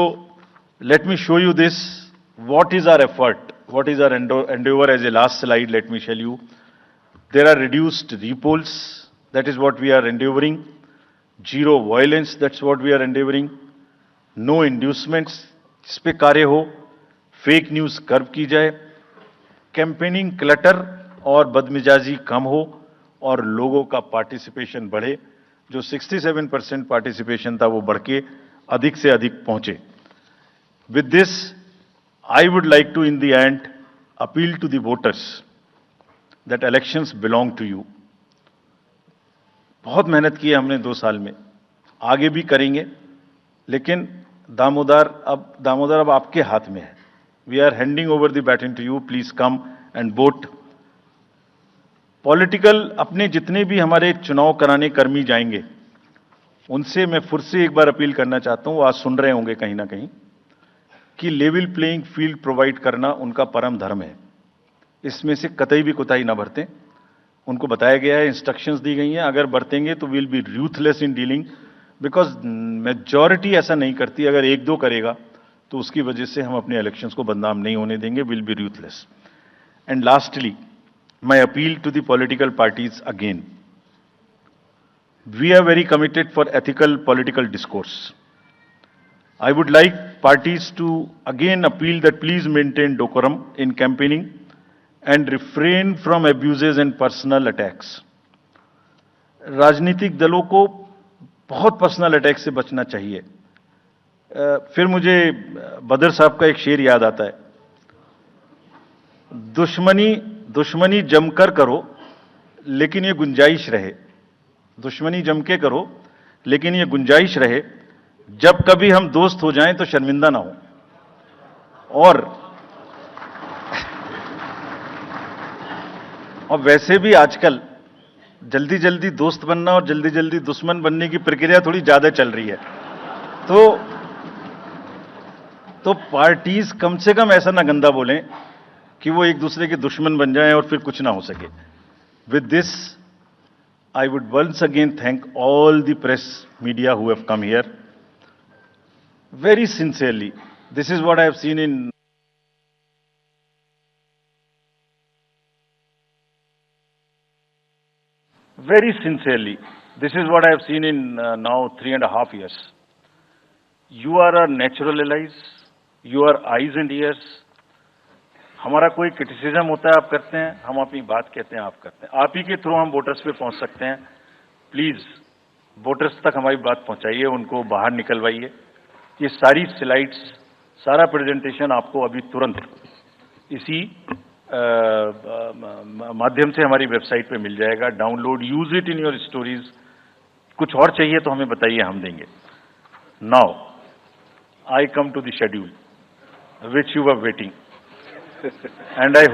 let me show you this, what is our effort what is our endeavor as a last slide, let me tell you. There are reduced repolls, that is what we are endeavoring. Zero violence, that's what we are endeavoring. No inducements, इस पे कार्य हो. Fake news curve की जाए. Campaigning clutter और बदमिजाजी कम हो और लोगों का पार्टिसिपेशन बढ़े. जो 67% पार्टिसिपेशन था वो बढ़ के अधिक से अधिक पहुंचे. With this I would like to, in the end, appeal to the voters that elections belong to you. बहुत मेहनत की है हमने 2 साल में, आगे भी करेंगे, लेकिन दामोदर अब आपके हाथ में है. We are handing over the baton to you. Please come and vote. Political अपने जितने भी हमारे चुनाव कराने कर्मी जाएंगे, उनसे मैं फिर से एक बार अपील करना चाहता हूं. आज सुन रहे होंगे कहीं ना कहीं कि लेवल प्लेइंग फील्ड प्रोवाइड करना उनका परम धर्म है. इसमें से कतई भी कोताही ना बरतें. उनको बताया गया है, इंस्ट्रक्शंस दी गई हैं, अगर बरतेंगे तो will be ruthless in dealing, because majority ऐसा नहीं करती. अगर 1-2 करेगा तो उसकी वजह से हम अपने इलेक्शंस को बदनाम नहीं होने देंगे. Will be ruthless. And lastly, my appeal to the political parties again. We are very committed for ethical political discourse. I would like parties to again appeal that please maintain decorum in campaigning and refrain from abuses and personal attacks. राजनीतिक दलों को बहुत personal attack से बचना चाहिए. फिर मुझे बदर साहब का एक शेर याद आता है, दुश्मनी जमकर करो लेकिन ये गुंजाइश रहे. दुश्मनी जम के करो लेकिन ये गुंजाइश रहे, जब कभी हम दोस्त हो जाएं तो शर्मिंदा ना हो. और वैसे भी आजकल जल्दी जल्दी दोस्त बनना और जल्दी जल्दी दुश्मन बनने की प्रक्रिया थोड़ी ज्यादा चल रही है. तो पार्टीज कम से कम ऐसा ना गंदा बोलें कि वो एक दूसरे के दुश्मन बन जाएं और फिर कुछ ना हो सके. With this I would once again thank all the press media who have come here. Very sincerely, this is what I have seen in now 3.5 years. You are our natural allies, you are eyes and ears. हमारा कोई criticism होता है आप करते हैं, हम अपनी बात कहते हैं आप करते हैं. आप ही के थ्रू हम वोटर्स पे पहुंच सकते हैं. प्लीज वोटर्स तक हमारी बात पहुंचाइए, उनको बाहर निकलवाइए. ये सारी स्लाइड्स, सारा प्रेजेंटेशन आपको अभी तुरंत इसी माध्यम से हमारी वेबसाइट पे मिल जाएगा. Download, use it in your stories. कुछ और चाहिए तो हमें बताइए, हम देंगे. Now I come to the schedule which you were waiting, and I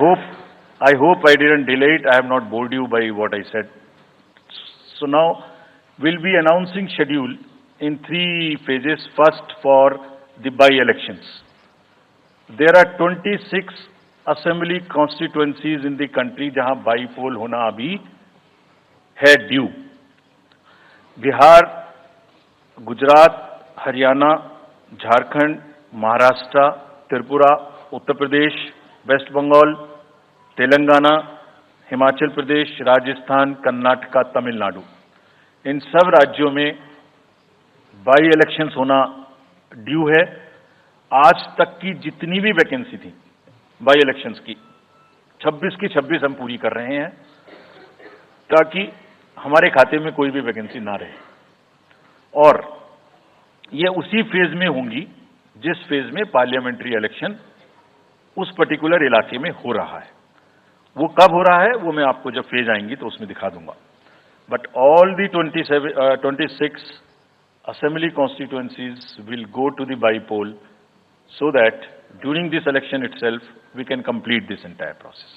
hope I didn't delay it. I have not bored you by what I said. So now will be announcing schedule in 3 phases. First, for the by-elections. There are 26 assembly constituencies in the country जहां बाई-पोल होना अभी है due. Bihar, Gujarat, Haryana, Jharkhand, Maharashtra, Tripura, Uttar Pradesh, waste Bengal, Telangana, Himachal Pradesh, Rajasthan, Karnataka, Tamil Nadu. इन सब राज्यों में by elections होना due है. आज तक की जितनी भी वैकेंसी थी बाई इलेक्शंस की, 26 की 26 हम पूरी कर रहे हैं, ताकि हमारे खाते में कोई भी वैकेंसी ना रहे. और ये उसी फेज में होंगी जिस फेज में पार्लियामेंट्री इलेक्शन उस पर्टिकुलर इलाके में हो रहा है. वो कब हो रहा है वो मैं आपको जब फेज आएंगी तो उसमें दिखा दूंगा. But all the 26 assembly constituencies will go to the by-poll so that during this election itself we can complete this entire process.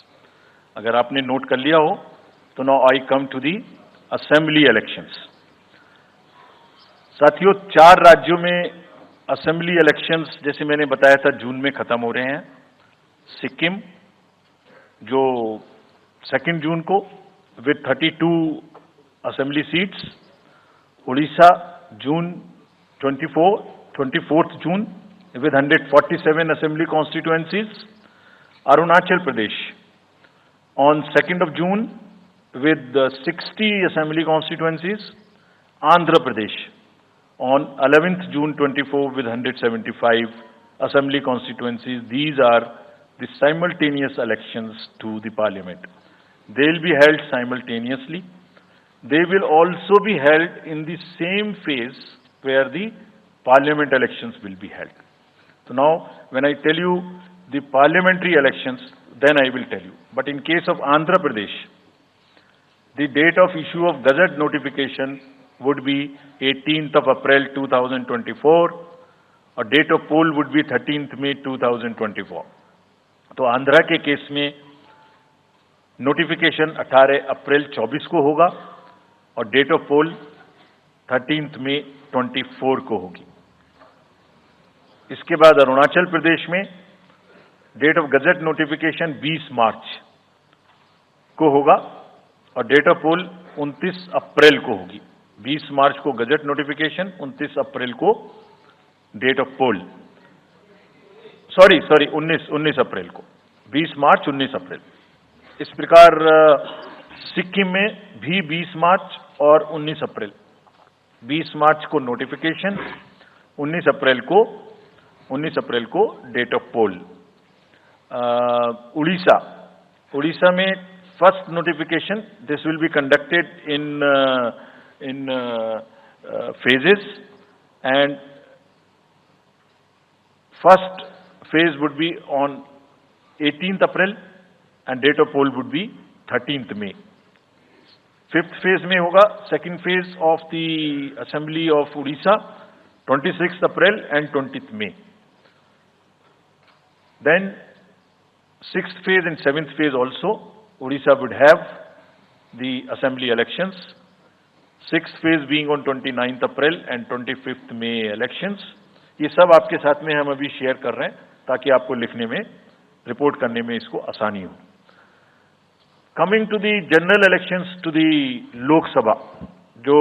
अगर आपने नोट कर लिया हो तो now I come to the assembly elections. साथियों, 4 राज्यों में असेंबली इलेक्शंस जैसे मैंने बताया था जून में खत्म हो रहे हैं. सिक्किम जो 2 जून को with 32 assembly seats, Orissa June 24th June with 147 assembly constituencies, Arunachal Pradesh on 2nd of June with 60 assembly constituencies. Andhra Pradesh on 11th June 24 with 175 assembly constituencies. These are the simultaneous elections to the parliament. They will be held simultaneously. They will also be held in the same phase where the parliament elections will be held. So now, when I tell you the parliamentary elections, then I will tell you. But in case of Andhra Pradesh, the date of issue of Gazette notification would be 18th of April 2024 और date of poll would be 13th May 2024. तो आंध्रा के case में notification 18 अप्रैल 24 को होगा और date of pole 13th May 24 को होगी। इसके बाद अरुणाचल प्रदेश में डेट ऑफ गजट नोटिफिकेशन 20 मार्च को होगा और डेट ऑफ पोल 29 अप्रैल को होगी। 20 मार्च को गजट नोटिफिकेशन, 29 अप्रैल को डेट ऑफ पोल, सॉरी 19 अप्रैल को, 20 मार्च 19 अप्रैल। इस प्रकार सिक्किम में भी 20 मार्च और 19 अप्रैल, 20 मार्च को नोटिफिकेशन, 19 अप्रैल को डेट ऑफ पोल। उड़ीसा में first notification, this will be conducted in phases and first phase would be on 18th April and date of poll would be 13th May. Fifth phase में होगा second phase of the Assembly of Odisha 26th April and 20th May. Then sixth phase and seventh phase also Odisha would have the assembly elections. Sixth phase being on 29th April and 25th May elections. ये सब आपके साथ में हम अभी share कर रहे हैं ताकि आपको लिखने में, रिपोर्ट करने में इसको आसानी हो। Coming to the general elections to the Lok Sabha, जो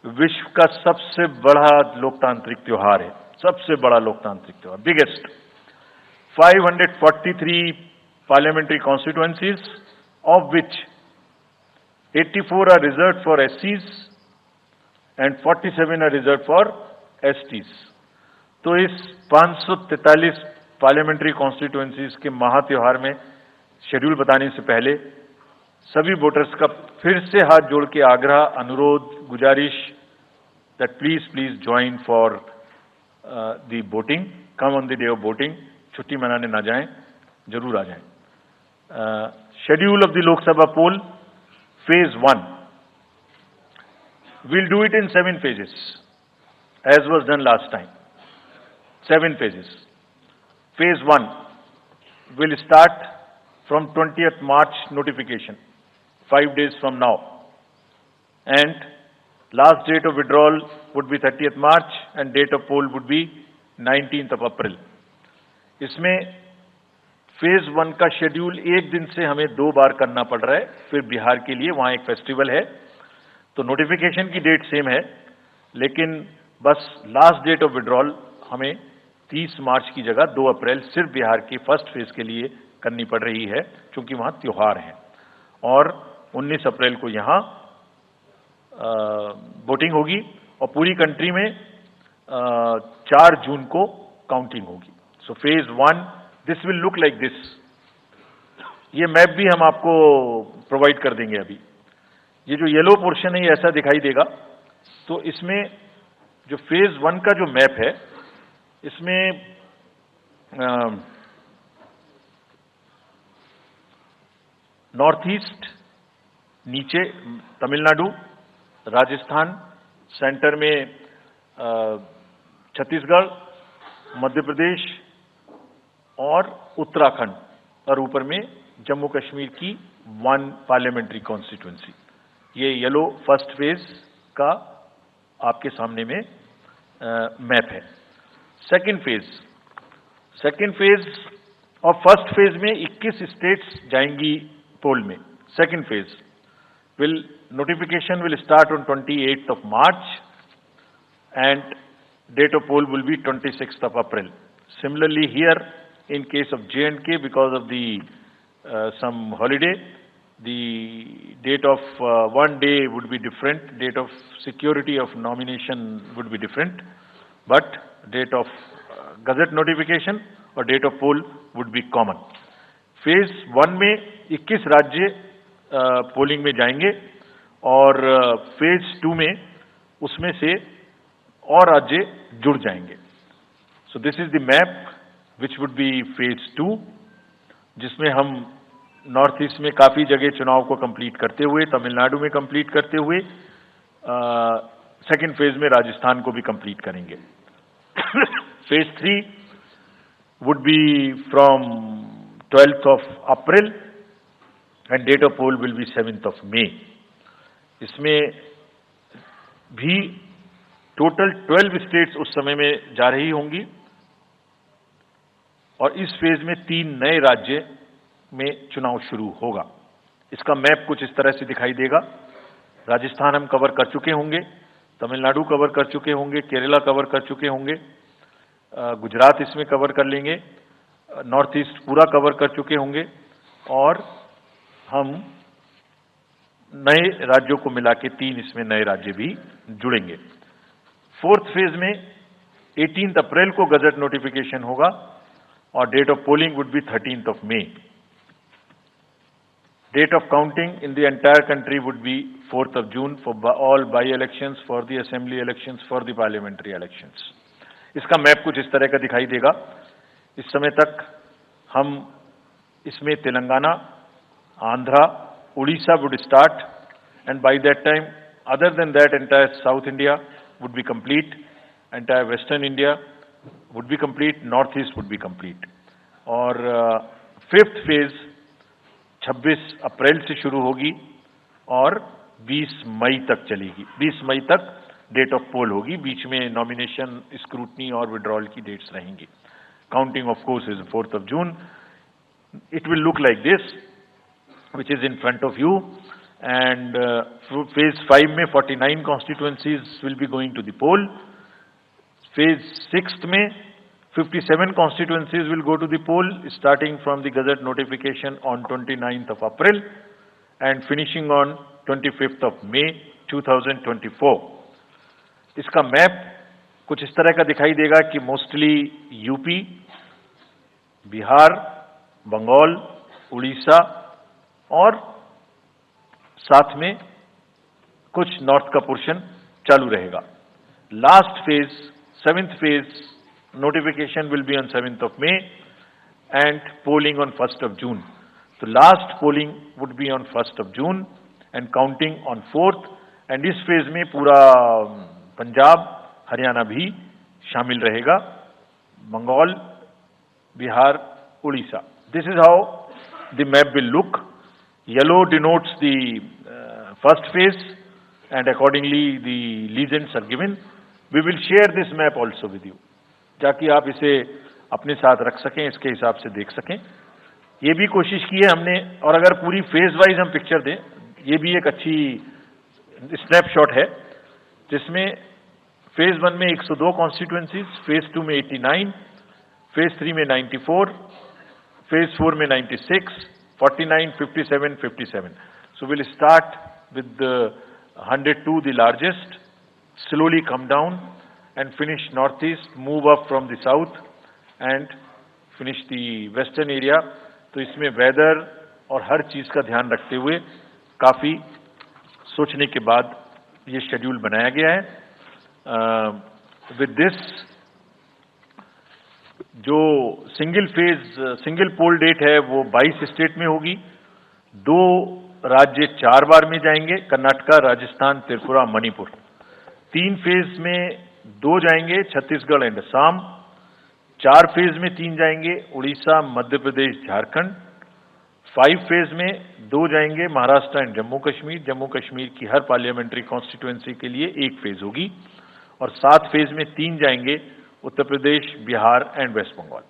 विश्व का सबसे बड़ा लोकतांत्रिक त्योहार है, सबसे बड़ा लोकतांत्रिक त्योहार, biggest, 543 parliamentary constituencies of which 84 are reserved for SCs and 47 are reserved for STs. तो इस 543 पार्लियामेंट्री कॉन्स्टिट्यूएंसीज के महात्योहार में शेड्यूल बताने से पहले सभी वोटर्स का फिर से हाथ जोड़ के आग्रह, अनुरोध, गुजारिश that please join for the voting, come on the day of voting, छुट्टी मनाने ना जाएं, जरूर आ जाएं। Schedule of the Lok Sabha poll Phase 1. We'll do it in 7 phases, as was done last time. 7 phases. Phase 1 will start from 20th March notification, 5 days from now. And last date of withdrawal would be 30th March and date of poll would be 19th of April. इसमें phase 1 का schedule एक दिन से हमें 2 बार करना पड़ रहा है, फिर बिहार के लिए वहां एक फेस्टिवल है, तो नोटिफिकेशन की डेट सेम है, लेकिन बस लास्ट डेट ऑफ विड्रॉल हमें 30 मार्च की जगह 2 अप्रैल सिर्फ बिहार की फर्स्ट फेज के लिए करनी पड़ रही है, क्योंकि वहां त्योहार है। और 19 अप्रैल को यहां वोटिंग होगी और पूरी कंट्री में 4 जून को काउंटिंग होगी। So phase 1 this will look like this. ये मैप भी हम आपको प्रोवाइड कर देंगे। अभी ये जो येलो पोर्शन है ये ऐसा दिखाई देगा। तो इसमें जो फेज 1 का जो मैप है, इसमें नॉर्थ ईस्ट, नीचे तमिलनाडु, राजस्थान, सेंटर में छत्तीसगढ़, मध्य प्रदेश और उत्तराखंड, और ऊपर में जम्मू कश्मीर की 1 पार्लियामेंट्री कॉन्स्टिट्यूएंसी। ये येलो फर्स्ट फेज का आपके सामने में मैप है। सेकंड फेज और फर्स्ट फेज में 21 स्टेट्स जाएंगी पोल में। Second phase notification will start on 28th of March and date of poll will be 26th of April. Similarly here In case of J&K, because of the some holiday, the date of one day would be different, date of security of nomination would be different, but date of gazette notification और date of poll would be common. Phase 1 में 21 राज्य polling में जाएंगे और phase 2 में उसमें से और राज्य जुड़ जाएंगे. सो this is the map which would be phase 2, जिसमें हम नॉर्थ ईस्ट में काफी जगह चुनाव को कंप्लीट करते हुए, तमिलनाडु में कंप्लीट करते हुए, सेकेंड फेज में राजस्थान को भी कंप्लीट करेंगे. Phase 3 would be from 12th of April and date of poll will be 7th of May. इसमें भी टोटल 12 स्टेट्स उस समय में जा रही होंगी और इस फेज में 3 नए राज्य में चुनाव शुरू होगा. इसका मैप कुछ इस तरह से दिखाई देगा. राजस्थान हम कवर कर चुके होंगे, तमिलनाडु कवर कर चुके होंगे, केरला कवर कर चुके होंगे, गुजरात इसमें कवर कर लेंगे, नॉर्थ ईस्ट पूरा कवर कर चुके होंगे और हम नए राज्यों को मिला के 3 इसमें नए राज्य भी जुड़ेंगे. फोर्थ फेज में 18 अप्रैल को गजट नोटिफिकेशन होगा और date of polling would be 13th of May. Date of counting in the entire country would be 4th of June for all by-elections, for the assembly elections, for the parliamentary elections. इसका map कुछ इस तरह का दिखाई देगा. इस समय तक हम इसमें Telangana, Andhra, Orissa would start and by that time other than that entire south India would be complete, entire western India would be complete, north east would be complete. और फिफ्थ फेज 26 अप्रैल से शुरू होगी और 20 मई तक चलेगी. 20 मई तक डेट ऑफ पोल होगी. बीच में नॉमिनेशन, स्क्रूटनी और विड्रॉल की डेट्स रहेंगी. Counting of course is 4th of June. It will look like this which is in front of you. And phase 5 में 49 constituencies will be going to the poll. Phase 6 में 57 constituencies will go to the poll, starting from the Gazette notification on 29th of April and finishing on 25th of May 2024. इसका map कुछ इस तरह का दिखाई देगा कि मोस्टली यूपी, बिहार, बंगाल, उड़ीसा और साथ में कुछ नॉर्थ का पोर्शन चालू रहेगा. Last phase, 7th phase, notification will be on 7th of May and polling on 1st of June. So last polling would be on 1st of June and counting on 4th. And इस phase में पूरा पंजाब, हरियाणा भी शामिल रहेगा, Bengal, Bihar, Orissa. This is how the map will look. Yellow denotes the first phase and accordingly the legends are given. We will share this map also with you, ताकि आप इसे अपने साथ रख सकें, इसके हिसाब से देख सकें. ये भी कोशिश की है हमने, और अगर पूरी फेज वाइज हम पिक्चर दें, ये भी एक अच्छी स्नैपशॉट है, जिसमें फेज 1 में 102 कॉन्स्टिट्यूएंसीज, फेज 2 में 89, फेज 3 में 94, फेज 4 में 96, 49, 57, 57. So we'll start with the 102, the largest, slowly come down and finish northeast, move up from the south and finish the western area. तो इसमें वेदर और हर चीज का ध्यान रखते हुए काफी सोचने के बाद ये शेड्यूल बनाया गया है. विद दिस, जो single phase, single poll date है वो 22 स्टेट में होगी. 2 राज्य 4 बार में जाएंगे, कर्नाटका, राजस्थान, त्रिपुरा, मणिपुर. 3 फेज में 2 जाएंगे, छत्तीसगढ़ एंड असम. 4 फेज में 3 जाएंगे, उड़ीसा, मध्य प्रदेश, झारखंड. 5 फेज में 2 जाएंगे, महाराष्ट्र एंड जम्मू कश्मीर. जम्मू कश्मीर की हर पार्लियामेंट्री कॉन्स्टिट्यूएंसी के लिए 1 फेज होगी. और 7 फेज में 3 जाएंगे, Uttar Pradesh, Bihar and West Bengal.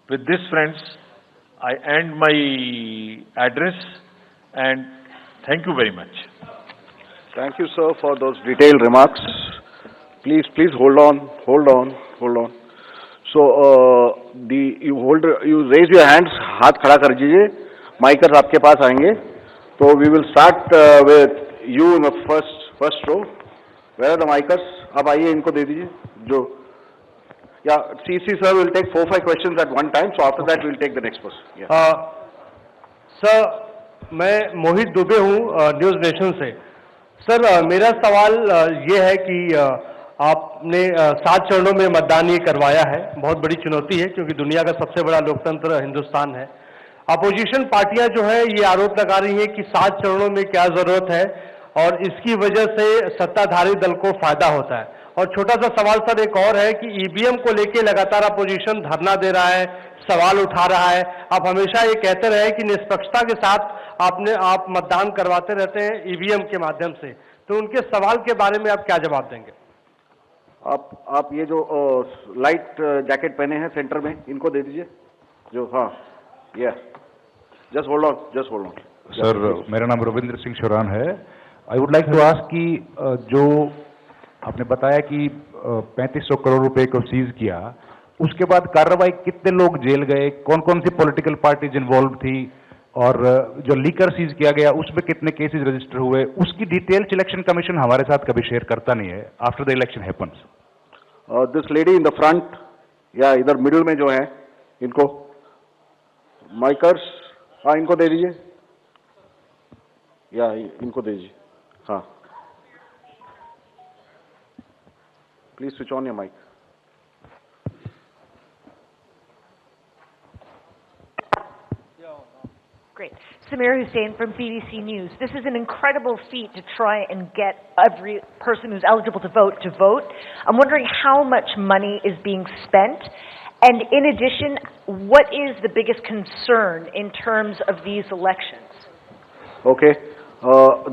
With this friends, I and my address and thank you very much. Thank you, sir, for those detailed remarks. Please hold on. So, you raise your hands, हाथ खड़ा कर दीजिए, माइकर्स आपके पास आएंगे. So we will start with you in the first row. Where are the micers? आप आइए, इनको दे दीजिए. जो, yeah, CC sir will take 4-5 questions at one time. So after that we'll take the next person. Yeah. Sir, मैं मोहित दुबे हूँ news nation से. Sir, मेरा सवाल ये है कि आपने 7 चरणों में मतदान ये करवाया है. बहुत बड़ी चुनौती है क्योंकि दुनिया का सबसे बड़ा लोकतंत्र हिंदुस्तान है. अपोजिशन पार्टियां जो है ये आरोप लगा रही हैं कि 7 चरणों में क्या जरूरत है और इसकी वजह से सत्ताधारी दल को फायदा होता है. और छोटा सा सवाल सर एक और है कि ईवीएम को लेके लगातार अपोजिशन धरना दे रहा है, सवाल उठा रहा है. आप हमेशा ये कहते रहे कि निष्पक्षता के साथ आप मतदान करवाते रहते हैं ईवीएम के माध्यम से, तो उनके सवाल के बारे में आप क्या जवाब देंगे? आप ये जो लाइट जैकेट पहने हैं सेंटर में, इनको दे दीजिए. जो, हाँ, जस्ट होल्ड ऑन. सर, मेरा नाम रविंद्र सिंह शोरान है. I would like to ask कि जो आपने बताया कि 3500 करोड़ रुपए को सीज किया, उसके बाद कार्रवाई कितने लोग जेल गए, कौन कौन सी पॉलिटिकल पार्टीज इन्वॉल्व थी, और जो लीकर सीज किया गया उसमें कितने केसेस रजिस्टर हुए, उसकी डिटेल्स इलेक्शन कमीशन हमारे साथ कभी शेयर करता नहीं है after the election happens. This lady in the front, या इधर मिडिल में जो है, इनको माइकर्स, हाँ, इनको दे दीजिए. या इनको दे दीजिए. हाँ, please switch on your mic. Great. Samir Hussain from BBC News. This is an incredible feat to try and get every person who's eligible to vote. I'm wondering how much money is being spent, and in addition, what is the biggest concern in terms of these elections? Okay.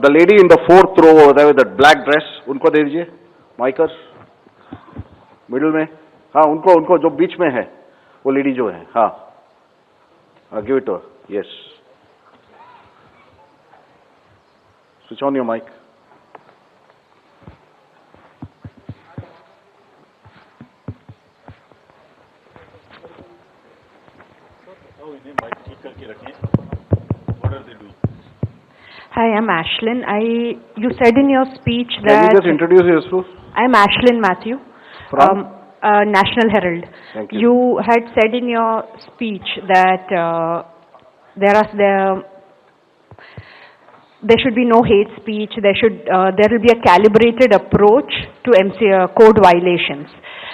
The lady in the 4th row over there with that black dress, उनको दे दीजिए. माइकर्स middle में, हाँ, उनको जो बीच में है वो lady जो है, हाँ, give it to her. Yes, switch on your mic. Hi, I'm Ashlyn. You said in your speech Can that... you just introduce yourself? I'm Ashlyn Matthew. From? National Herald. Thank you. You had said in your speech that there should be no hate speech. There will be a calibrated approach to code violations.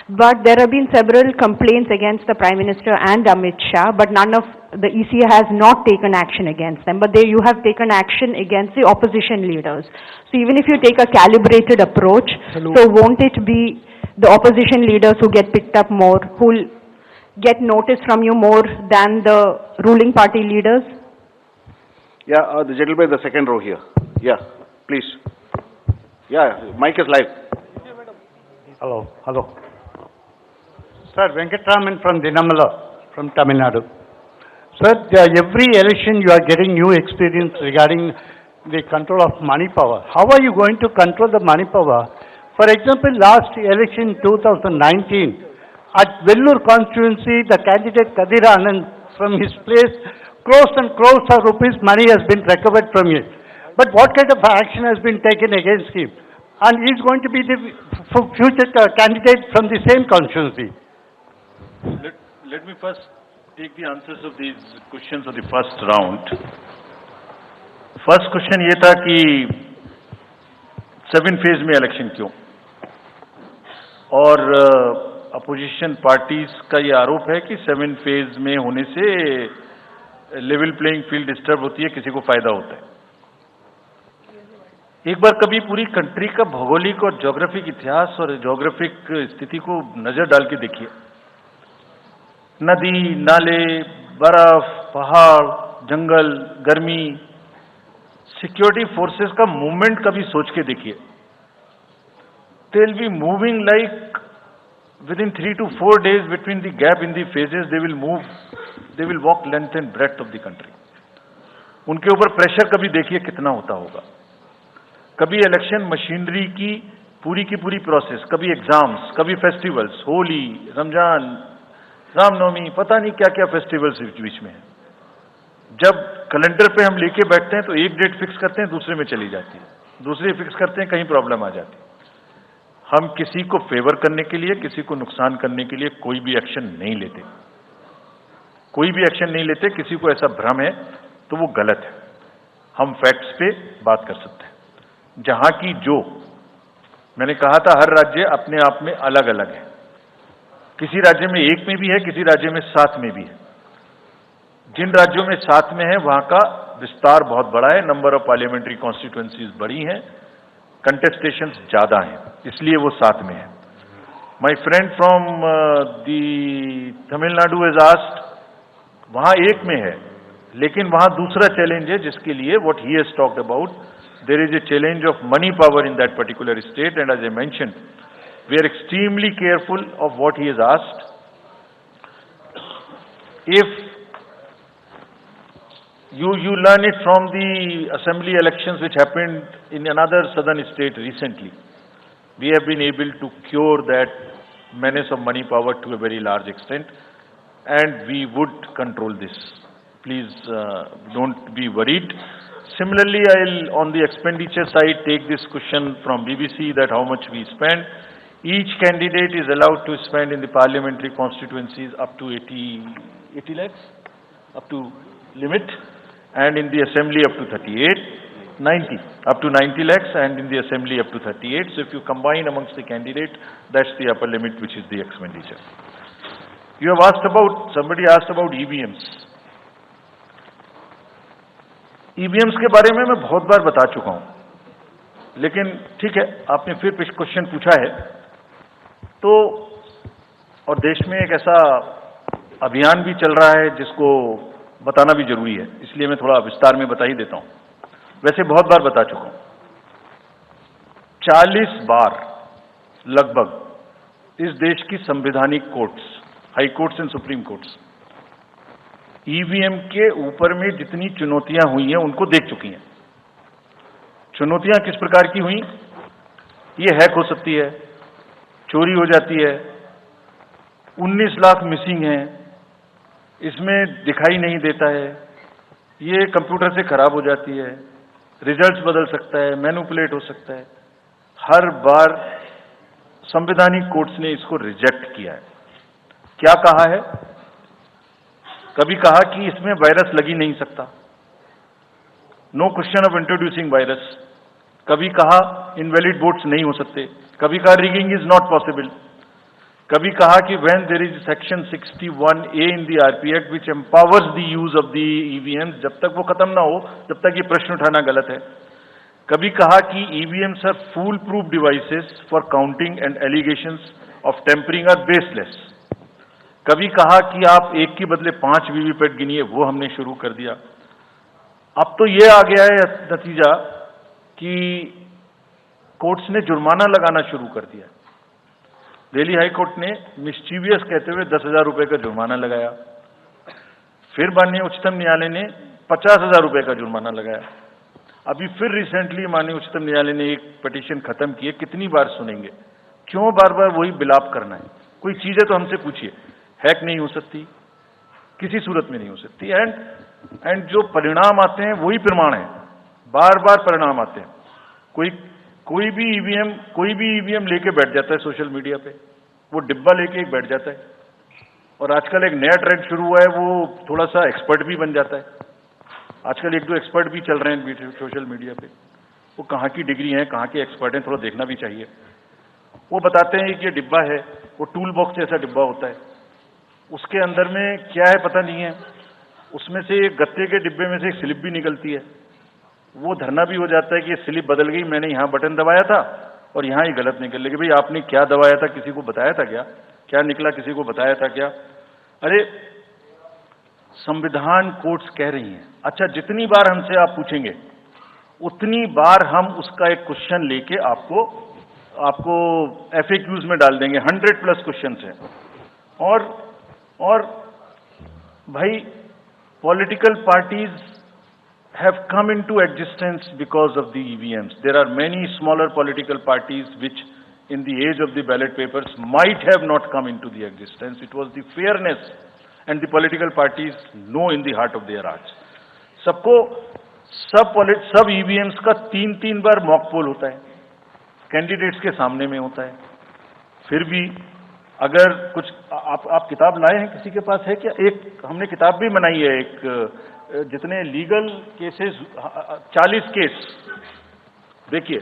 But there have been several complaints against the Prime Minister and Amit Shah, but none of the EC has not taken action against them. But you have taken action against the opposition leaders. So even if you take a calibrated approach, so won't it be the opposition leaders who get picked up more, who will get notice from you more than the ruling party leaders? Yeah, the gentleman in the second row here. Yeah, please. Yeah, mic is live. Hello. Sir, Venkatraman from Dinamala, from Tamil Nadu. Sir, every election you are getting new experience regarding the control of money power. How are you going to control the money power? For example, last election 2019, at Vellore constituency, the candidate Kadir Anand, from his place, crores and crores of rupees money has been recovered from it. But what kind of action has been taken against him? And he is going to be the future candidate from the same constituency. Let me first take the answers of these questions of the first round. First question ये था कि 7 phase में election क्यों, और opposition parties का ये आरोप है कि 7 फेज में होने से लेवल प्लेइंग फील्ड डिस्टर्ब होती है, किसी को फायदा होता है. एक बार कभी पूरी कंट्री का भौगोलिक और ज्योग्राफिक इतिहास और ज्योग्राफिक स्थिति को नजर डाल के देखिए. नदी, नाले, बर्फ, पहाड़, जंगल, गर्मी, सिक्योरिटी फोर्सेस का मूवमेंट कभी सोच के देखिए. दे will be moving like within 3 to 4 days between the gap in the phases. They will walk length and breadth of the country. उनके ऊपर प्रेशर कभी देखिए कितना होता होगा. कभी इलेक्शन मशीनरी की पूरी प्रोसेस, कभी एग्जाम्स, कभी फेस्टिवल्स, होली, रमजान, रामनवमी, पता नहीं क्या क्या फेस्टिवल्स बीच में है। जब कैलेंडर पे हम लेके बैठते हैं तो एक डेट फिक्स करते हैं, दूसरे में चली जाती है, दूसरी फिक्स करते हैं, कहीं प्रॉब्लम आ जाती है। हम किसी को फेवर करने के लिए, किसी को नुकसान करने के लिए कोई भी एक्शन नहीं लेते, कोई भी एक्शन नहीं लेते। किसी को ऐसा भ्रम है तो वो गलत है। हम फैक्ट्स पे बात कर सकते हैं। जहां की जो मैंने कहा था, हर राज्य अपने आप में अलग अलग है। किसी राज्य में 1 में भी है, किसी राज्य में 7 में भी है। जिन राज्यों में 7 में है वहां का विस्तार बहुत बड़ा है, नंबर ऑफ पार्लियामेंट्री कॉन्स्टिट्यूएंसीज बड़ी हैं, कंटेस्टेशंस ज्यादा हैं, इसलिए वो 7 में है। My friend from the Tamil Nadu has asked, वहां 1 में है, लेकिन वहां दूसरा चैलेंज है जिसके लिए what he has talked about, there is a challenge of money power in that particular state, and as I mentioned we are extremely careful of what he has asked. If you learn it from the assembly elections which happened in another southern state recently. We have been able to cure that menace of money power to a very large extent, and we would control this. Please don't be worried. Similarly, I'll on the expenditure side take this question from BBC that how much we spend. Each candidate is allowed to spend in the parliamentary constituencies up to 80 lakhs, up to limit, and in the assembly up to 90 up to 90 lakhs, and in the assembly up to 38. So if you combine amongst the candidate, that's the upper limit, which is the expenditure. You have asked about, somebody asked about EVMs. EVMs के बारे में मैं बहुत बार बता चुका हूं, लेकिन ठीक है, आपने फिर क्वेश्चन पूछा है तो, और देश में एक ऐसा अभियान भी चल रहा है जिसको बताना भी जरूरी है, इसलिए मैं थोड़ा विस्तार में बता ही देता हूं। वैसे बहुत बार बता चुका हूं, 40 बार लगभग इस देश की संवैधानिक courts, high courts and supreme courts EVM के ऊपर में जितनी चुनौतियां हुई हैं उनको देख चुकी हैं। चुनौतियां किस प्रकार की हुई? ये हैक हो सकती है, चोरी हो जाती है, 19 लाख मिसिंग हैं, इसमें दिखाई नहीं देता है, ये कंप्यूटर से खराब हो जाती है, रिजल्ट्स बदल सकता है, मैनिपुलेट हो सकता है। हर बार संवैधानिक कोर्ट्स ने इसको रिजेक्ट किया है। क्या कहा है? कभी कहा कि इसमें वायरस लग ही नहीं सकता, no question of introducing virus. कभी कहा इनवैलिड वोट्स नहीं हो सकते, कभी कहा रिगिंग इज नॉट पॉसिबल, कभी कहा कि when there is section 61A in the RP act which empowers the use of the EVM, जब तक वो खत्म ना हो जब तक ये प्रश्न उठाना गलत है। कभी कहा कि EVMs are foolproof devices for counting and allegations of tampering are baseless. कभी कहा कि आप 1 के बदले 5 वीवीपैट गिनिए, वो हमने शुरू कर दिया। अब तो ये आ गया है नतीजा कि कोर्ट्स ने जुर्माना लगाना शुरू कर दिया। दिल्ली हाई कोर्ट ने मिस्चीवियस कहते हुए 10,000 रुपए का जुर्माना लगाया, फिर माननीय उच्चतम न्यायालय ने 50,000 रुपए का जुर्माना लगाया। अभी फिर रिसेंटली माननीय उच्चतम न्यायालय ने एक पिटीशन खत्म की है। कितनी बार सुनेंगे? क्यों बार बार वही बिलाप करना है? कोई चीज है तो हमसे पूछिए। हैक नहीं हो सकती, किसी सूरत में नहीं हो सकती, एंड जो परिणाम आते हैं वही प्रमाण है, बार बार परिणाम आते हैं। कोई भी ईवीएम लेके बैठ जाता है सोशल मीडिया पे, वो डिब्बा लेके एक बैठ जाता है, और आजकल एक नया ट्रेंड शुरू हुआ है, वो थोड़ा सा एक्सपर्ट भी बन जाता है। आजकल 1-2 एक्सपर्ट भी चल रहे हैं सोशल मीडिया पे, वो कहाँ की डिग्री है, कहाँ के एक्सपर्ट हैं, थोड़ा देखना भी चाहिए। वो बताते हैं कि ये डिब्बा है, वो टूल बॉक्स जैसा डिब्बा होता है, उसके अंदर में क्या है पता नहीं है, उसमें से एक गत्ते के डिब्बे में से एक स्लिप भी निकलती है। वो धरना भी हो जाता है कि ये स्लिप बदल गई, मैंने यहाँ बटन दबाया था और यहाँ ही गलत निकल गई। भाई आपने क्या दबाया था, किसी को बताया था क्या? क्या निकला, किसी को बताया था क्या? अरे संविधान कोर्ट्स कह रही हैं। अच्छा, जितनी बार हमसे आप पूछेंगे उतनी बार हम उसका एक क्वेश्चन लेके आपको FAQs में डाल देंगे। 100+ क्वेश्चन है। और भाई political parties have come into existence because of the EVMs. There are many smaller political parties which in the age of the ballot papers might have not come into the existence. It was the fairness and the political parties know in the heart of their hearts. सब EVMs का 3-3 बार mock poll होता है, candidates के सामने में होता है। फिर भी अगर कुछ आप किताब लाए हैं, किसी के पास है क्या? एक हमने किताब भी बनाई है, एक जितने लीगल केसेस 40 केस, देखिए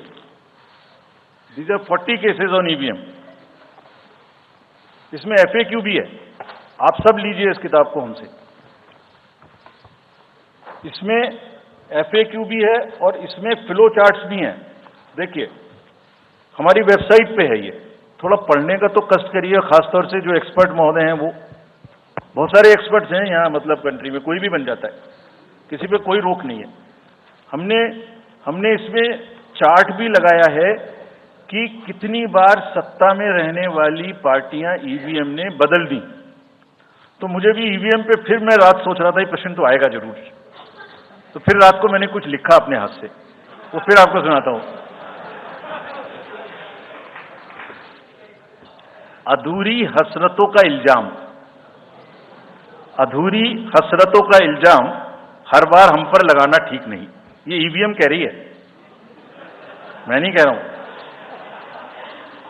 these are 40 cases on EVM. इसमें FAQ भी है, आप सब लीजिए इस किताब को हमसे। इसमें FAQ भी है और इसमें फ्लो चार्ट्स भी हैं। देखिए हमारी वेबसाइट पे है ये, थोड़ा पढ़ने का तो कष्ट करिए, खासतौर से जो एक्सपर्ट महोदय हैं, वो बहुत सारे एक्सपर्ट्स हैं यहाँ, मतलब कंट्री में कोई भी बन जाता है, किसी पे कोई रोक नहीं है। हमने इसमें चार्ट भी लगाया है कि कितनी बार सत्ता में रहने वाली पार्टियां ईवीएम ने बदल दी। तो मुझे भी ईवीएम पे फिर मैं रात सोच रहा था ये प्रश्न तो आएगा जरूर, तो फिर रात को मैंने कुछ लिखा अपने हाथ से, वो फिर आपको सुनाता हूं। अधूरी हसरतों का इल्जाम, अधूरी हसरतों का इल्जाम हर बार हम पर लगाना ठीक नहीं। ये ईवीएम कह रही है, मैं नहीं कह रहा हूं।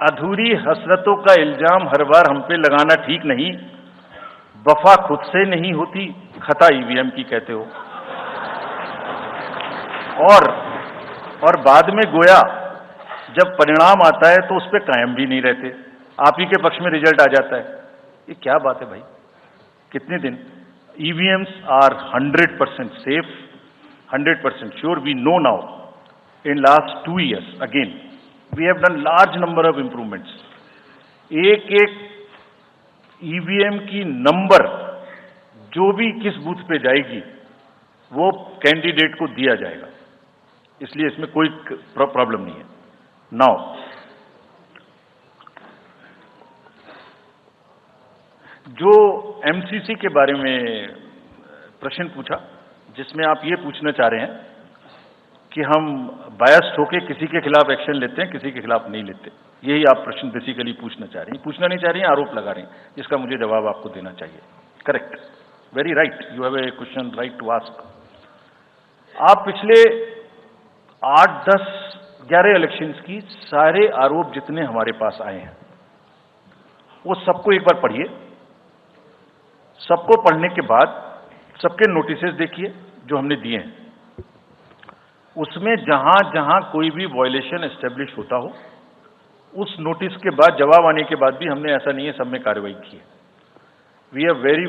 अधूरी हसरतों का इल्जाम हर बार हम पे लगाना ठीक नहीं। वफा खुद से नहीं होती, खता ईवीएम की कहते हो। और बाद में गोया जब परिणाम आता है तो उस पर कायम भी नहीं रहते, आप ही के पक्ष में रिजल्ट आ जाता है। ये क्या बात है भाई? कितने दिन? EVMs are 100% safe, 100% sure. We know now in last 2 years again we have done large number of improvements. एक ईवीएम की नंबर जो भी किस बूथ पे जाएगी वो कैंडिडेट को दिया जाएगा, इसलिए इसमें कोई प्रॉब्लम नहीं है। नाउ जो एमसीसी के बारे में प्रश्न पूछा, जिसमें आप ये पूछना चाह रहे हैं कि हम बायस्ड होके किसी के खिलाफ एक्शन लेते हैं, किसी के खिलाफ नहीं लेते, यही आप प्रश्न बेसिकली पूछना चाह रही हैं। पूछना नहीं चाह रही हैं, आरोप लगा रही हैं, जिसका मुझे जवाब आपको देना चाहिए। Correct, very right, you have a question right to ask. आप पिछले 8, 10, 11 इलेक्शंस की सारे आरोप जितने हमारे पास आए हैं वो सबको एक बार पढ़िए। सबको पढ़ने के बाद सबके नोटिसेस देखिए जो हमने दिए हैं। उसमें जहां जहां कोई भी वायलेशन एस्टेब्लिश होता हो, उस नोटिस के बाद, जवाब आने के बाद भी हमने, ऐसा नहीं है सब में कार्रवाई की है। We are very,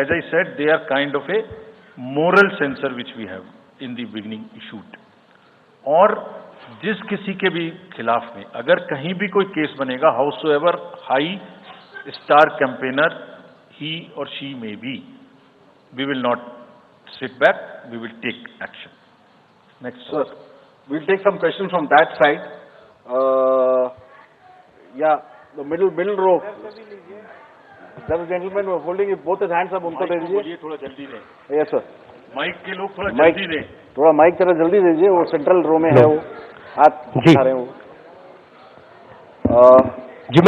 as I said, they are kind of a moral censor which we have in the beginning issued. और जिस किसी के भी खिलाफ में अगर कहीं भी कोई केस बनेगा, howsoever high star campaigner he और she may be, we will not sit back, we will take action. Next, sir. We'll take some questions from that side. Yeah, the middle row. There is a gentleman holding both his hands up. उनको दे दीजिए। थोड़ा जल्दी दें। Yes sir. Mic के लोग थोड़ा जल्दी दें। थोड़ा माइक जरा जल्दी दीजिए, वो सेंट्रल रो में है, वो हाथ उठा रहे हैं वो। जी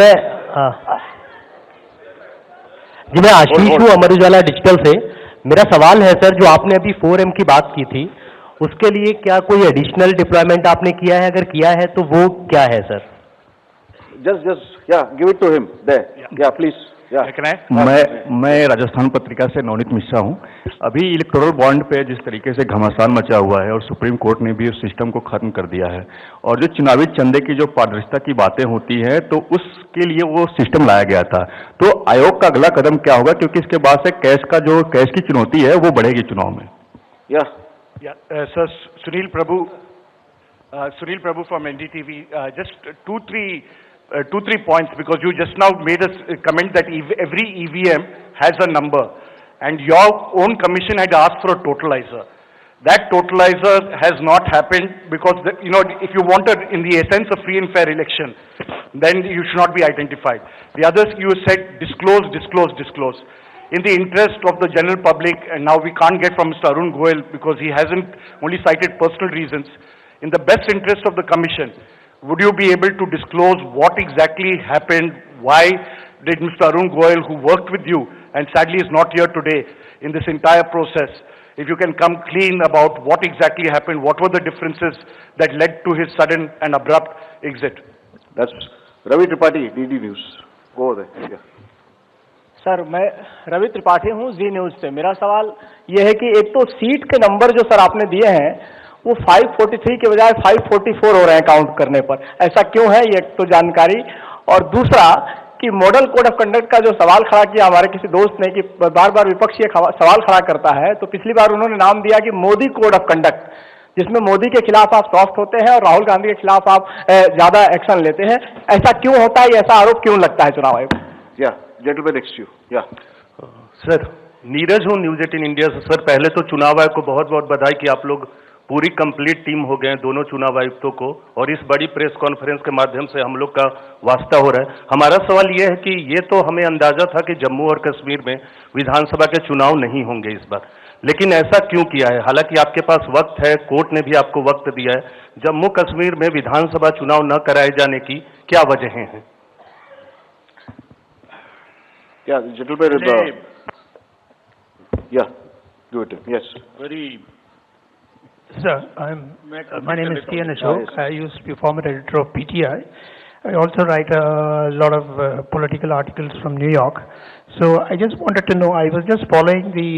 मैं आशीष हूँ, अमर उजाला डिजिटल से। मेरा सवाल है सर, जो आपने अभी 4M की बात की थी, उसके लिए क्या कोई एडिशनल डिप्लॉयमेंट आपने किया है? अगर किया है तो वो क्या है sir? Just yeah, give it to him there. Yeah, please. मैं राजस्थान पत्रिका से नवनीत मिश्रा हूं। अभी इलेक्टोरल बॉन्ड पे जिस तरीके से घमासान मचा हुआ है और सुप्रीम कोर्ट ने भी उस सिस्टम को खत्म कर दिया है, और जो चुनावी चंदे की जो पारदर्शिता की बातें होती है, तो उसके लिए वो सिस्टम लाया गया था। तो आयोग का अगला कदम क्या होगा, क्योंकि इसके बाद से कैश की चुनौती है वो बढ़ेगी चुनाव में। Sir, Sunil Prabhu from NDTV. Just two, three points, because you just now made a comment that every EVM has a number, and your own commission had asked for a totalizer. That totalizer has not happened because, if you wanted in the essence of free and fair election, then you should not be identified. The others, you said disclose. In the interest of the general public, and now we can't get from Mr. Arun Goel because he hasn't, only cited personal reasons. In the best interest of the commission, would you be able to disclose what exactly happened? Why did Mr. Arun Goyal, who worked with you and sadly is not here today in this entire process, if you can come clean about what exactly happened, what were the differences that led to his sudden and abrupt exit? That's Ravi Tripathi, DD News. Go over there. Yeah. Sir मैं रवि त्रिपाठी हूँ जी news से। मेरा सवाल ये है कि एक तो सीट के नंबर जो सर आपने दिए हैं वो 543 के बजाय 544 हो रहे हैं काउंट करने पर, ऐसा क्यों है, ये एक तो जानकारी। और दूसरा कि मॉडल कोड ऑफ कंडक्ट का जो सवाल खड़ा किया हमारे किसी दोस्त ने कि बार बार विपक्ष ये सवाल खड़ा करता है, तो पिछली बार उन्होंने नाम दिया कि मोदी कोड ऑफ कंडक्ट, जिसमें मोदी के खिलाफ आप सॉफ्ट होते हैं और राहुल गांधी के खिलाफ आप ज्यादा एक्शन लेते हैं। ऐसा क्यों होता है, ऐसा आरोप क्यों लगता है चुनाव आयोग? Yeah, gentleman next to you. Yeah. Sir Neeraj हूँ न्यूज 18 इंडिया से। सर पहले तो चुनाव आयोग को बहुत बहुत बधाई कि आप लोग पूरी कंप्लीट टीम हो गए हैं दोनों चुनाव आयुक्तों को, और इस बड़ी प्रेस कॉन्फ्रेंस के माध्यम से हम लोग का वास्ता हो रहा है। हमारा सवाल ये है कि ये तो हमें अंदाजा था कि जम्मू और कश्मीर में विधानसभा के चुनाव नहीं होंगे इस बार, लेकिन ऐसा क्यों किया है? हालांकि आपके पास वक्त है, कोर्ट ने भी आपको वक्त दिया है, जम्मू कश्मीर में विधानसभा चुनाव न कराए जाने की क्या वजहें हैं? Yeah, the gentleman. Yeah, do it. Yes. Sir, my name is T.N. Ashok. I used to be former editor of PTI. I also write a lot of political articles from New York. So I just wanted to know, I was just following the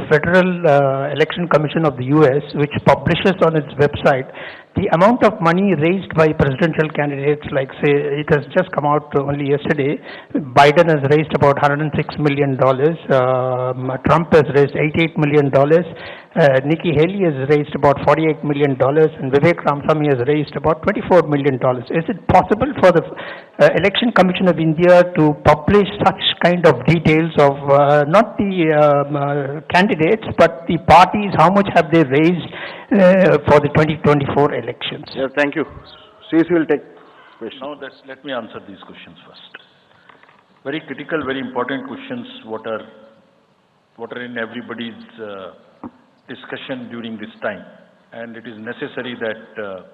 Federal Election Commission of the US, which publishes on its website the amount of money raised by presidential candidates, like say, it has just come out only yesterday. Biden has raised about $106 million. Trump has raised $88 million. Nikki Haley has raised about $48 million, and Vivek Ramaswamy has raised about $24 million. Is it possible for the Election Commission of India to publish such kind of details of not the candidates, but the parties, how much have they raised for the 2024 elections? Yeah, thank you. CC will take questions. Now let me answer these questions first. Very critical, very important questions, what are in everybody's discussion during this time, and it is necessary that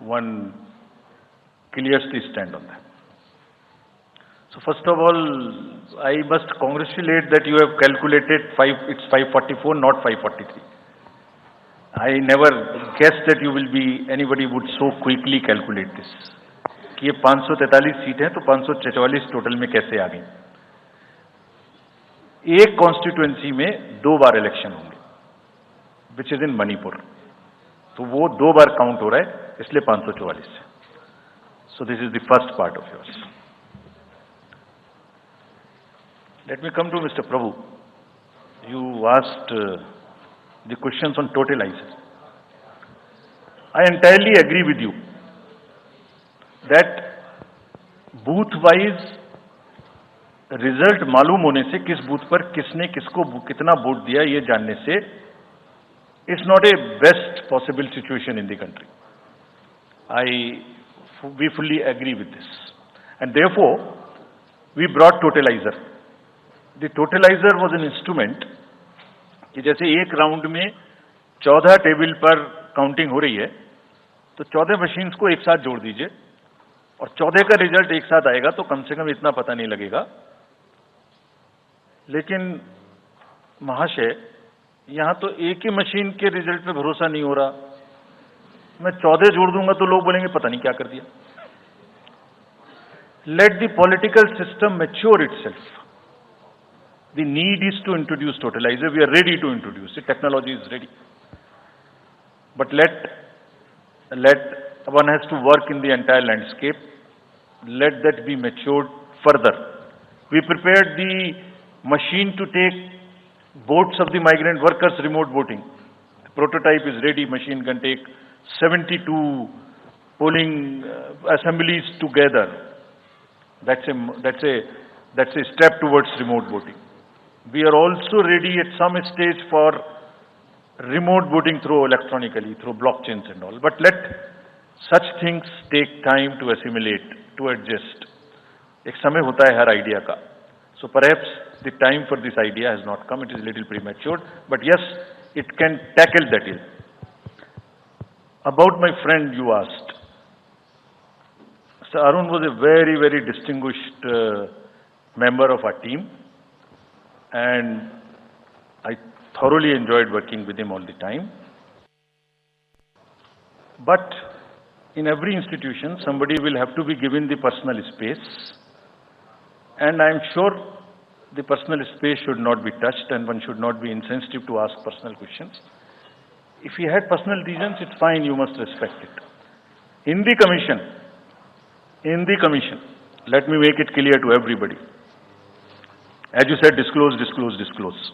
one clears the stand on them. So first of all, I must congratulate that you have calculated it's 544, not 543. I never guessed that anybody would so quickly calculate this. कि ये 543 seat है तो 544 total में कैसे आ गई? एक constituency में 2 बार election होंगे, विच इज इन मणिपुर, तो वो 2 बार काउंट हो रहा है, इसलिए 544 है. So this is the first part of yours. Let me come to mister Prabhu. You asked the questions on totalizer. I entirely agree with you that booth-wise result मालूम होने से किस बूथ पर किसने किसको कितना वोट दिया ये जानने से it's not a best possible situation in the country. We fully agree with this, and therefore we brought totalizer. The totalizer was an instrument कि जैसे एक राउंड में 14 टेबल पर काउंटिंग हो रही है तो 14 मशीन्स को एक साथ जोड़ दीजिए और 14 का रिजल्ट एक साथ आएगा तो कम से कम इतना पता नहीं लगेगा. लेकिन महाशय यहां तो एक ही मशीन के रिजल्ट पे भरोसा नहीं हो रहा. मैं 14 जोड़ दूंगा तो लोग बोलेंगे पता नहीं क्या कर दिया. Let the political system mature itself. The need is to introduce totalizer. We are ready to introduce it. Technology is ready. But let one has to work in the entire landscape. Let that be matured further. We prepared the machine to take votes of the migrant workers remote voting. The prototype is ready. Machine can take 72 polling assemblies together. That's a step towards remote voting. We are also ready at some stage for remote voting through electronically, through blockchains and all. But let such things take time to assimilate, to adjust. एक समय होता है हर idea का. So perhaps the time for this idea has not come. It is a little premature. But yes, it can tackle that ill. About my friend you asked. Mr. Arun was a very, very distinguished member of our team, and I thoroughly enjoyed working with him all the time. But in every institution, somebody will have to be given the personal space, and I'm sure the personal space should not be touched, and one should not be insensitive to ask personal questions. If he had personal reasons, it's fine, you must respect it. In the commission, let me make it clear to everybody. As you said, disclose, disclose, disclose.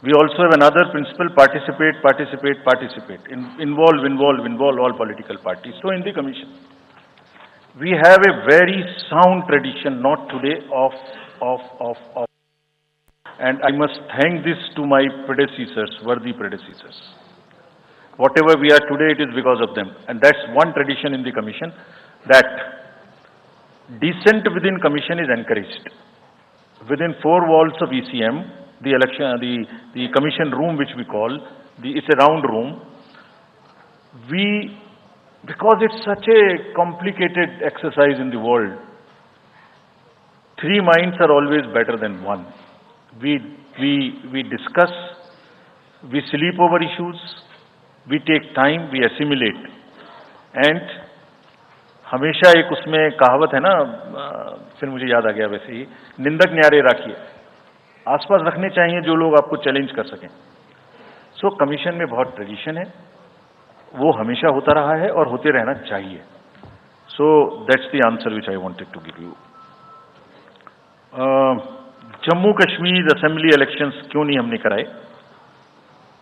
We also have another principle: participate, participate, participate. Involve, involve, involve all political parties. So in the commission, we have a very sound tradition, not today, of. And I must thank this to my predecessors, worthy predecessors. Whatever we are today, it is because of them. And that's one tradition in the commission, that dissent within commission is encouraged. Within four walls of ECM, the commission room, which we call, it's a round room, because it's such a complicated exercise in the world, three minds are always better than one. We discuss, we sleep over issues, we take time, we assimilate. And हमेशा एक उसमें कहावत है ना, फिर मुझे याद आ गया वैसे ही, निंदक न्यारे राखिए, आसपास रखने चाहिए जो लोग आपको चैलेंज कर सकें. सो कमीशन में बहुत ट्रेडिशन है, वो हमेशा होता रहा है और होते रहना चाहिए. So that's the answer which I wanted to give you. Jammu Kashmir assembly elections क्यों नहीं हमने कराए,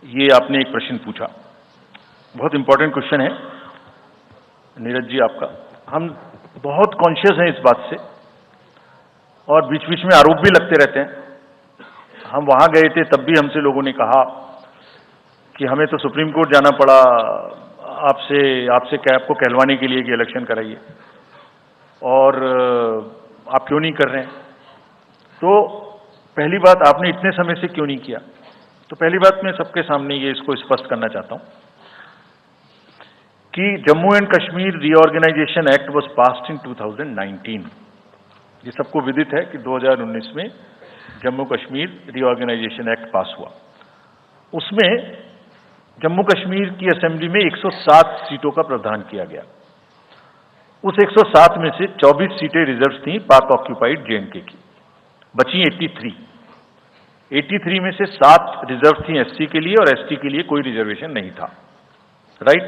ये आपने एक प्रश्न पूछा. बहुत इंपॉर्टेंट क्वेश्चन है नीरज जी आपका. हम बहुत कॉन्शियस हैं इस बात से, और बीच बीच में आरोप भी लगते रहते हैं. हम वहां गए थे, तब भी हमसे लोगों ने कहा कि हमें तो सुप्रीम कोर्ट जाना पड़ा आपसे कैब को कहलवाने के लिए कि इलेक्शन कराइए, और आप क्यों नहीं कर रहे हैं. तो पहली बात, आपने इतने समय से क्यों नहीं किया. तो पहली बात मैं सबके सामने ये इसको स्पष्ट करना चाहता हूं कि Jammu and Kashmir reorganisation act was passed in 2019. ये सबको विदित है कि 2019 में Jammu Kashmir reorganisation act pass हुआ. उसमें जम्मू कश्मीर की असेंबली में 107 सीटों का प्रावधान किया गया. उस 107 में से 24 सीटें रिजर्व थीं पाक ऑक्यूपाइड जेएंडके की, बची 83 में से 7 रिजर्व थी एससी के लिए, और एसटी के लिए कोई रिजर्वेशन नहीं था. राइट.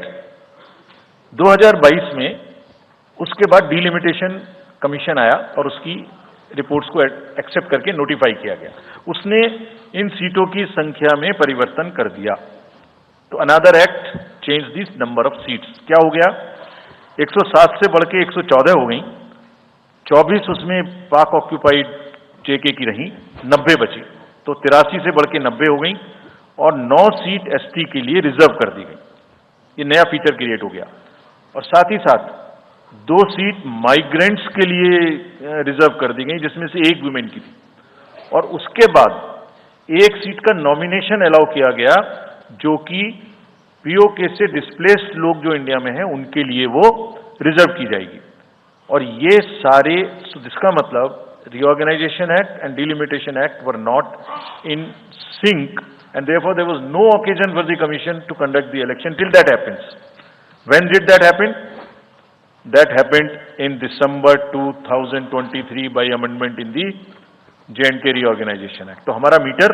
2022 में उसके बाद डिलिमिटेशन कमीशन आया और उसकी रिपोर्ट्स को एक्सेप्ट करके नोटिफाई किया गया. उसने इन सीटों की संख्या में परिवर्तन कर दिया. तो another act change this number of seats. क्या हो गया, 107 से बढ़ के 114 हो गई, 24 उसमें पाक ऑक्यूपाइड जेके की रही, 90 बची, तो 83 से बढ़ के 90 हो गई, और 9 सीट एसटी के लिए रिजर्व कर दी गई. ये नया फीचर क्रिएट हो गया. और साथ ही साथ 2 सीट माइग्रेंट्स के लिए रिजर्व कर दी गई, जिसमें से एक वुमेन की थी. और उसके बाद 1 सीट का नॉमिनेशन अलाउ किया गया, जो कि पीओके से डिस्प्लेस्ड लोग जो इंडिया में हैं उनके लिए वो रिजर्व की जाएगी. और ये सारे, जिसका मतलब Reorganization Act and Delimitation Act were not in sync, and therefore there was no occasion for the Commission to conduct the election till that happens. When did that happen? That happened in December 2023 by amendment in the J&K Reorganization Act. तो हमारा metre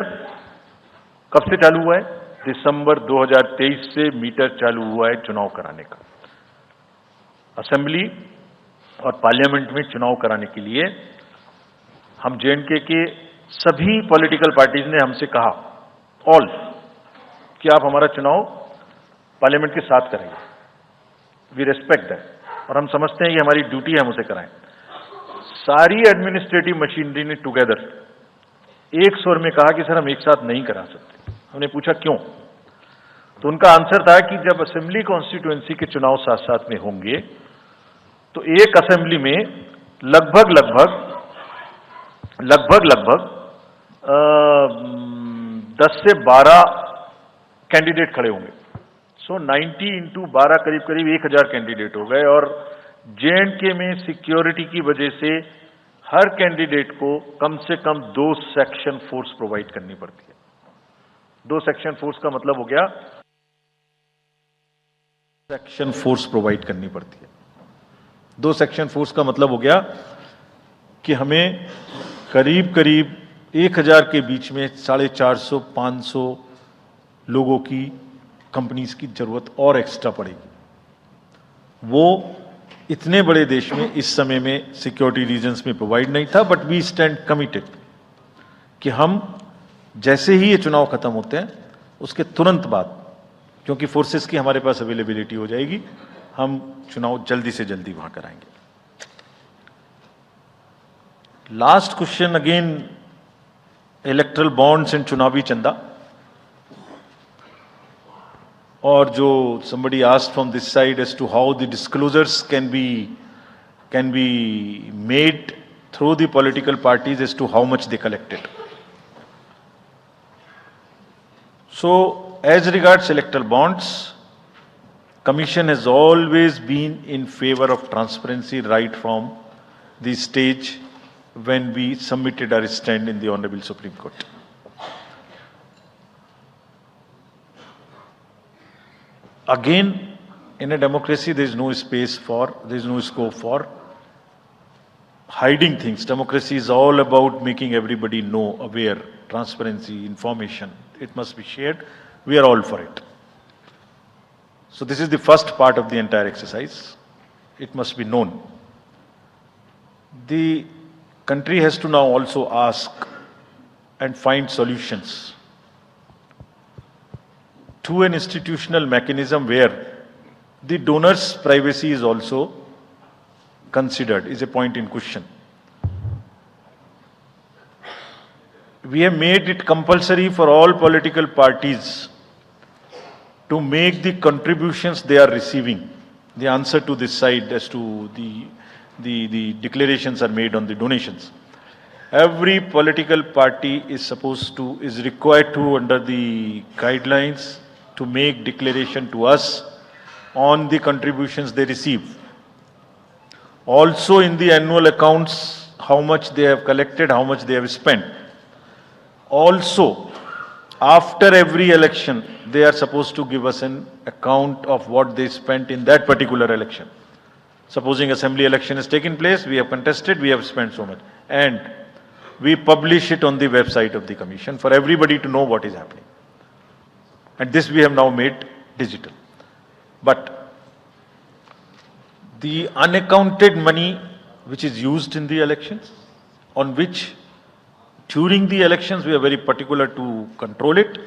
कब से चालू हुआ है? दिसंबर 2023 से metre चालू हुआ है चुनाव कराने का. असेंबली और पार्लियामेंट में चुनाव कराने के लिए हम जेएनके के सभी पॉलिटिकल पार्टीज ने हमसे कहा, ऑल, कि आप हमारा चुनाव पार्लियामेंट के साथ करेंगे. वी रेस्पेक्ट दैट, और हम समझते हैं कि हमारी ड्यूटी है हम उसे कराएं. सारी एडमिनिस्ट्रेटिव मशीनरी ने टुगेदर एक स्वर में कहा कि सर हम एक साथ नहीं करा सकते. हमने पूछा क्यों, तो उनका आंसर था कि जब असेंबली कॉन्स्टिट्यूएंसी के चुनाव साथ साथ में होंगे तो एक असेंबली में लगभग 10 से 12 कैंडिडेट खड़े होंगे. सो 90 into 12 करीब 1000 कैंडिडेट हो गए, और J&K में सिक्योरिटी की वजह से हर कैंडिडेट को कम से कम 2 सेक्शन फोर्स प्रोवाइड करनी पड़ती है। 2 सेक्शन फोर्स का मतलब हो गया, सेक्शन फोर्स प्रोवाइड करनी पड़ती है। 2 सेक्शन फोर्स का मतलब हो गया कि हमें करीब करीब 1000 के बीच में 450-500 लोगों की कंपनीज की जरूरत और एक्स्ट्रा पड़ेगी। वो इतने बड़े देश में इस समय में सिक्योरिटी रीजंस में प्रोवाइड नहीं था, बट वी स्टैंड कमिटेड कि हम जैसे ही ये चुनाव खत्म होते हैं उसके तुरंत बाद, क्योंकि फोर्सेस की हमारे पास अवेलेबिलिटी हो जाएगी, हम चुनाव जल्दी से जल्दी वहां कराएंगे। Last question again, erectile bonds and चुनावी चंदा, और जो somebody asked from this side as to how the disclosures can be made through the political parties as to how much they collected. So, as regards electoral bonds, Commission has always been in favor of transparency right from the stage when we submitted our stand in the Honorable Supreme Court. Again, in a democracy, there is no scope for hiding things. Democracy is all about making everybody know, aware, transparency, information. It must be shared. We are all for it. So this is the first part of the entire exercise. It must be known. The country has to now also ask and find solutions to an institutional mechanism where the donor's privacy is also considered, is a point in question. We have made it compulsory for all political parties to make the contributions they are receiving. The answer to this side as to the declarations are made on the donations. Every political party is required to, under the guidelines, to make declaration to us on the contributions they receive. Also in the annual accounts, how much they have collected, how much they have spent. Also, after every election, they are supposed to give us an account of what they spent in that particular election. Supposing assembly election has taken place, we have contested, we have spent so much. And we publish it on the website of the Commission for everybody to know what is happening. And this we have now made digital. But the unaccounted money which is used in the elections, on which during the elections we are very particular to control it.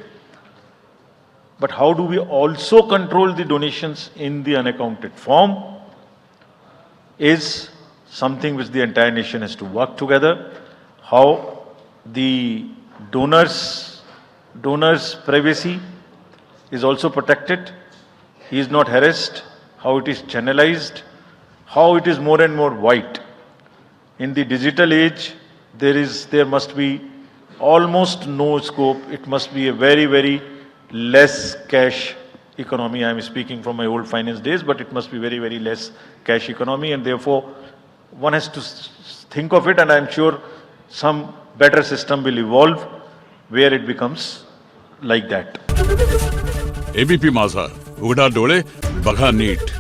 But how do we also control the donations in the unaccounted form is something which the entire nation has to work together. How the donor's privacy is also protected, he is not harassed, how it is channelized, how it is more and more white. In the digital age, there must be almost no scope. It must be a very, very less cash economy. I am speaking from my old finance days, but it must be very, very less cash economy, and therefore one has to think of it, and I am sure some better system will evolve where it becomes like that. ABP माझा, उघडा डोळे बघा NEET.